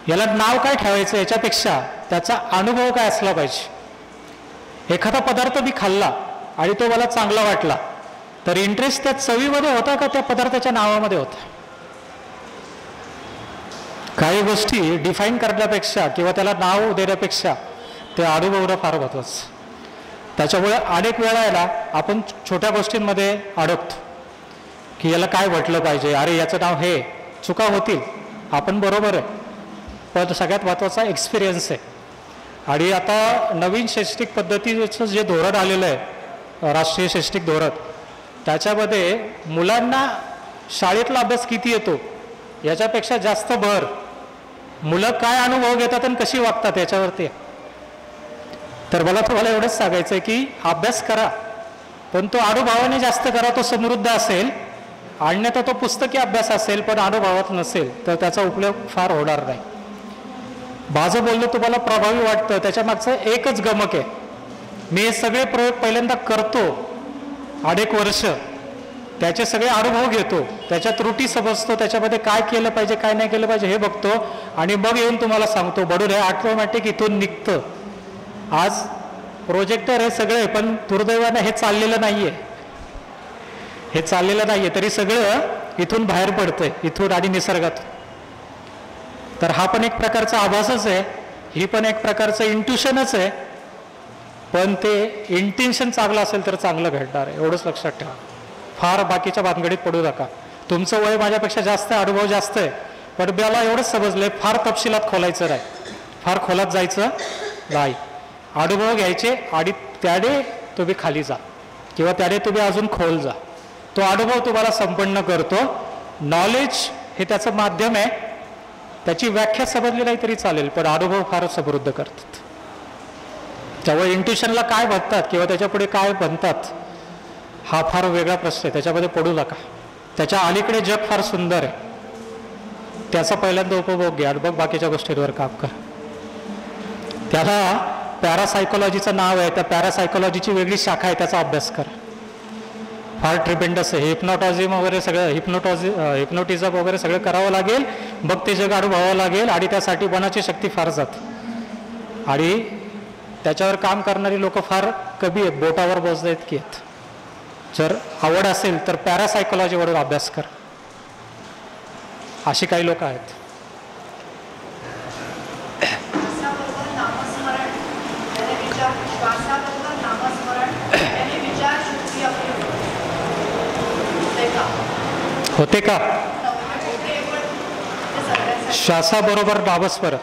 याला नाव काय ठेवायचं याच्यापेक्षा त्याचा अनुभव काय असला पाहिजे. एखादा पदार्थ मी खाल्ला आणि तो मला चांगला वाटला तर इंटरेस्ट त्या चवीमध्ये होता का त्या पदार्थाच्या नावामध्ये होता. काही गोष्टी डिफाईन करण्यापेक्षा किंवा त्याला नाव देण्यापेक्षा ते अनुभवणं फार महत्त्वाचं. त्याच्यामुळे अनेक वेळा याला आपण छोट्या गोष्टींमध्ये अडकतो की याला काय म्हटलं पाहिजे, अरे याचं नाव हे, चुका होतील, आपण बरोबर आहे, पण सगळ्यात महत्त्वाचा एक्सपिरियन्स आहे. आणि आता नवीन शैक्षणिक पद्धतीचं जे धोरण आलेलं आहे, राष्ट्रीय शैक्षणिक धोरण, त्याच्यामध्ये मुलांना शाळेतला अभ्यास किती येतो याच्यापेक्षा जास्त भर मुलं काय अनुभव घेतात आणि कशी वागतात याच्यावरती. तर मला तुम्हाला एवढंच सांगायचं आहे की अभ्यास करा, पण तो अनुभवाने जास्त करा, तो समृद्ध असेल. अन्यथा तो पुस्तकी अभ्यास असेल पण अनुभवात नसेल तर त्याचा उपयोग फार होणार नाही. माझं बोलणं तुम्हाला प्रभावी वाटतं त्याच्या मागचं एकच गमक आहे. मी हे सगळे प्रयोग पहिल्यांदा करतो अनेक वर्ष, त्याचे सगळे अनुभव घेतो, त्याच्या त्रुटी समजतो, त्याच्यामध्ये काय केलं पाहिजे काय नाही केलं पाहिजे हे बघतो आणि मग येऊन तुम्हाला सांगतो. बडून हे ऑटोमॅटिक इथून निघतं. आज प्रोजेक्टर हे सगळे, पण दुर्दैवानं हे चाललेलं नाहीये, हे चाललेलं नाहीये, तरी सगळं इथून बाहेर पडतंय, इथून आणि निसर्गात. तर हा पण एक प्रकारचा आभासच आहे, ही पण एक प्रकारचं इंट्युशनच आहे, पण ते इंटेन्शन चांगलं असेल तर चांगलं घडणार आहे, एवढंच लक्षात ठेवा. फार बाकीच्या भानगडीत पडू नका. तुमचं वय माझ्यापेक्षा जास्त आहे, अनुभव जास्त आहे, पण मला एवढंच समजलंय फार तपशिलात खोलायचं नाही, फार खोलात जायचं नाही. अनुभव घ्यायचे आणि त्याने तुम्ही खाली जा किंवा त्याने तुम्ही अजून खोल जा. तो अनुभव तुम्हाला संपन्न करतो. नॉलेज हे त्याचं माध्यम आहे, त्याची व्याख्या समजली नाही तरी चालेल, पण अनुभव फार समृद्ध करतात. त्यामुळे इंट्युशनला काय म्हणतात किंवा त्याच्या पुढे काय बनतात हा फार वेगळा प्रश्न आहे, त्याच्यामध्ये पडू नका. त्याच्या अलीकडे जग फार सुंदर आहे, त्याचा पहिल्यांदा उपभोग घ्या आणि मग बाकीच्या गोष्टींवर काम करा. त्याला पॅरासायकोलॉजीचं नाव आहे, त्या पॅरासायकोलॉजीची वेगळी शाखा आहे, त्याचा अभ्यास करा. फार ट्रिपेंडस आहे. हिप्नोटॉझिम वगैरे सगळं, हिप्नोटिझम वगैरे सगळं करावं लागेल, मग ते जग अनुभवावं लागेल आणि त्यासाठी मनाची शक्ती फार जाते आणि त्याच्यावर काम करणारी लोक फार कमी आहेत, बोटावर मोजता इतकी आहेत. जर आवड असेल तर पॅरासायकोलॉजीवरून अभ्यास करा. अशी काही लोक आहेत. होते का? श्वासाबरोबर नामस्मरण.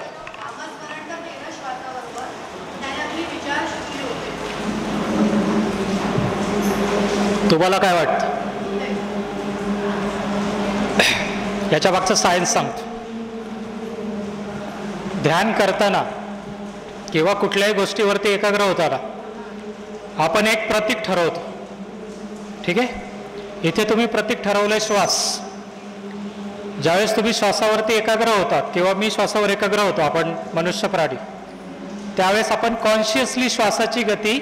तुम्हाला काय वाटतं? याच्या मागचं सायन्स सांगतो. ध्यान करताना किंवा कुठल्याही गोष्टीवरती एकाग्र होताना आपण एक प्रतीक ठरवतो. ठीक आहे, इथे तुम्ही प्रतीक ठरवलंय श्वास. ज्यावेळेस तुम्ही श्वासावरती एकाग्र होतात किंवा मी श्वासावर एकाग्र होतो, आपण मनुष्य प्राणी, त्यावेळेस आपण कॉन्शियसली श्वासाची गती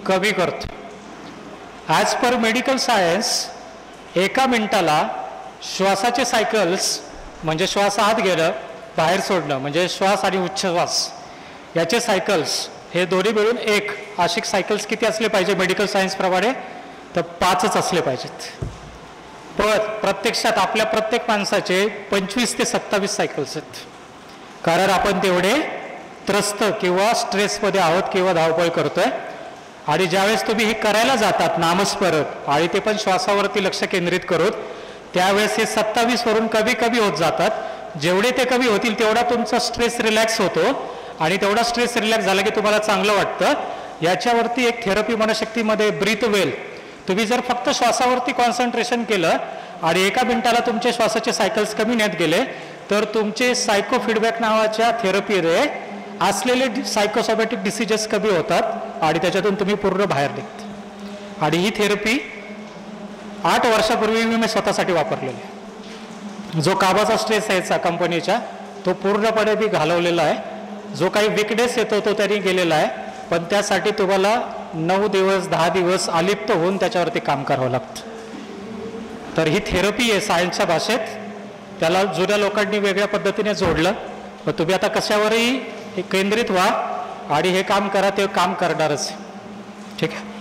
कमी करतो. ॲज पर मेडिकल सायन्स एका मिनिटाला श्वासाचे सायकल्स, म्हणजे श्वास आत घेणं बाहेर सोडणं, म्हणजे श्वास आणि उच्छ्वास याचे सायकल्स हे दोन्ही मिळून एक अशी सायकल्स किती असले पाहिजे मेडिकल सायन्सप्रमाणे? तर 5च असले पाहिजेत. पण प्रत्यक्षात आपल्या प्रत्येक माणसाचे 25 ते 27 सायकल्स आहेत, कारण आपण तेवढे त्रस्त किंवा स्ट्रेसमध्ये आहोत किंवा धावपळ करतोय. आणि ज्यावेळेस तुम्ही हे करायला जातात नामस्मरण आणि ते पण श्वासावरती लक्ष केंद्रित करून, त्यावेळेस हे 27 वरून कमी कमी होत जातात. जेवढे ते कमी होतील तेवढा तुमचा स्ट्रेस रिलॅक्स होतो आणि तेवढा स्ट्रेस रिलॅक्स झाला की तुम्हाला चांगलं वाटतं. याच्यावरती एक थेरपी मनशक्तीमध्ये ब्रीथ वेल, तुम्ही जर फक्त श्वासावरती कॉन्सन्ट्रेशन केलं आणि एका मिनिटाला तुमचे श्वासाचे सायकल्स कमी नेत गेले तर तुमचे सायको फीडबॅक नावाच्या थेरपीने असलेले सायकोसोमॅटिक डिसिजेस कमी होतात आणि त्याच्यातून तुम्ही पूर्ण बाहेर निघता. आणि ही थेरपी 8 वर्षापूर्वी मी स्वतःसाठी वापरलेली आहे. जो कामाचा स्ट्रेस यायचा कंपनीच्या तो पूर्णपणे मी घालवलेला आहे. जो काही विकनेस येतो तो त्यांनी गेलेला आहे, पण त्यासाठी तुम्हाला 9 दिवस 10 दिवस अलिप्त होऊन त्याच्यावरती काम करावं लागतं. तर ही थेरपी आहे सायन्सच्या भाषेत. त्याला जुन्या लोकांनी वेगळ्या पद्धतीने जोडलं. मग तुम्ही आता कशावरही केंद्रित व्हा आणि हे काम करा, ते काम करणारच. ठीक आहे.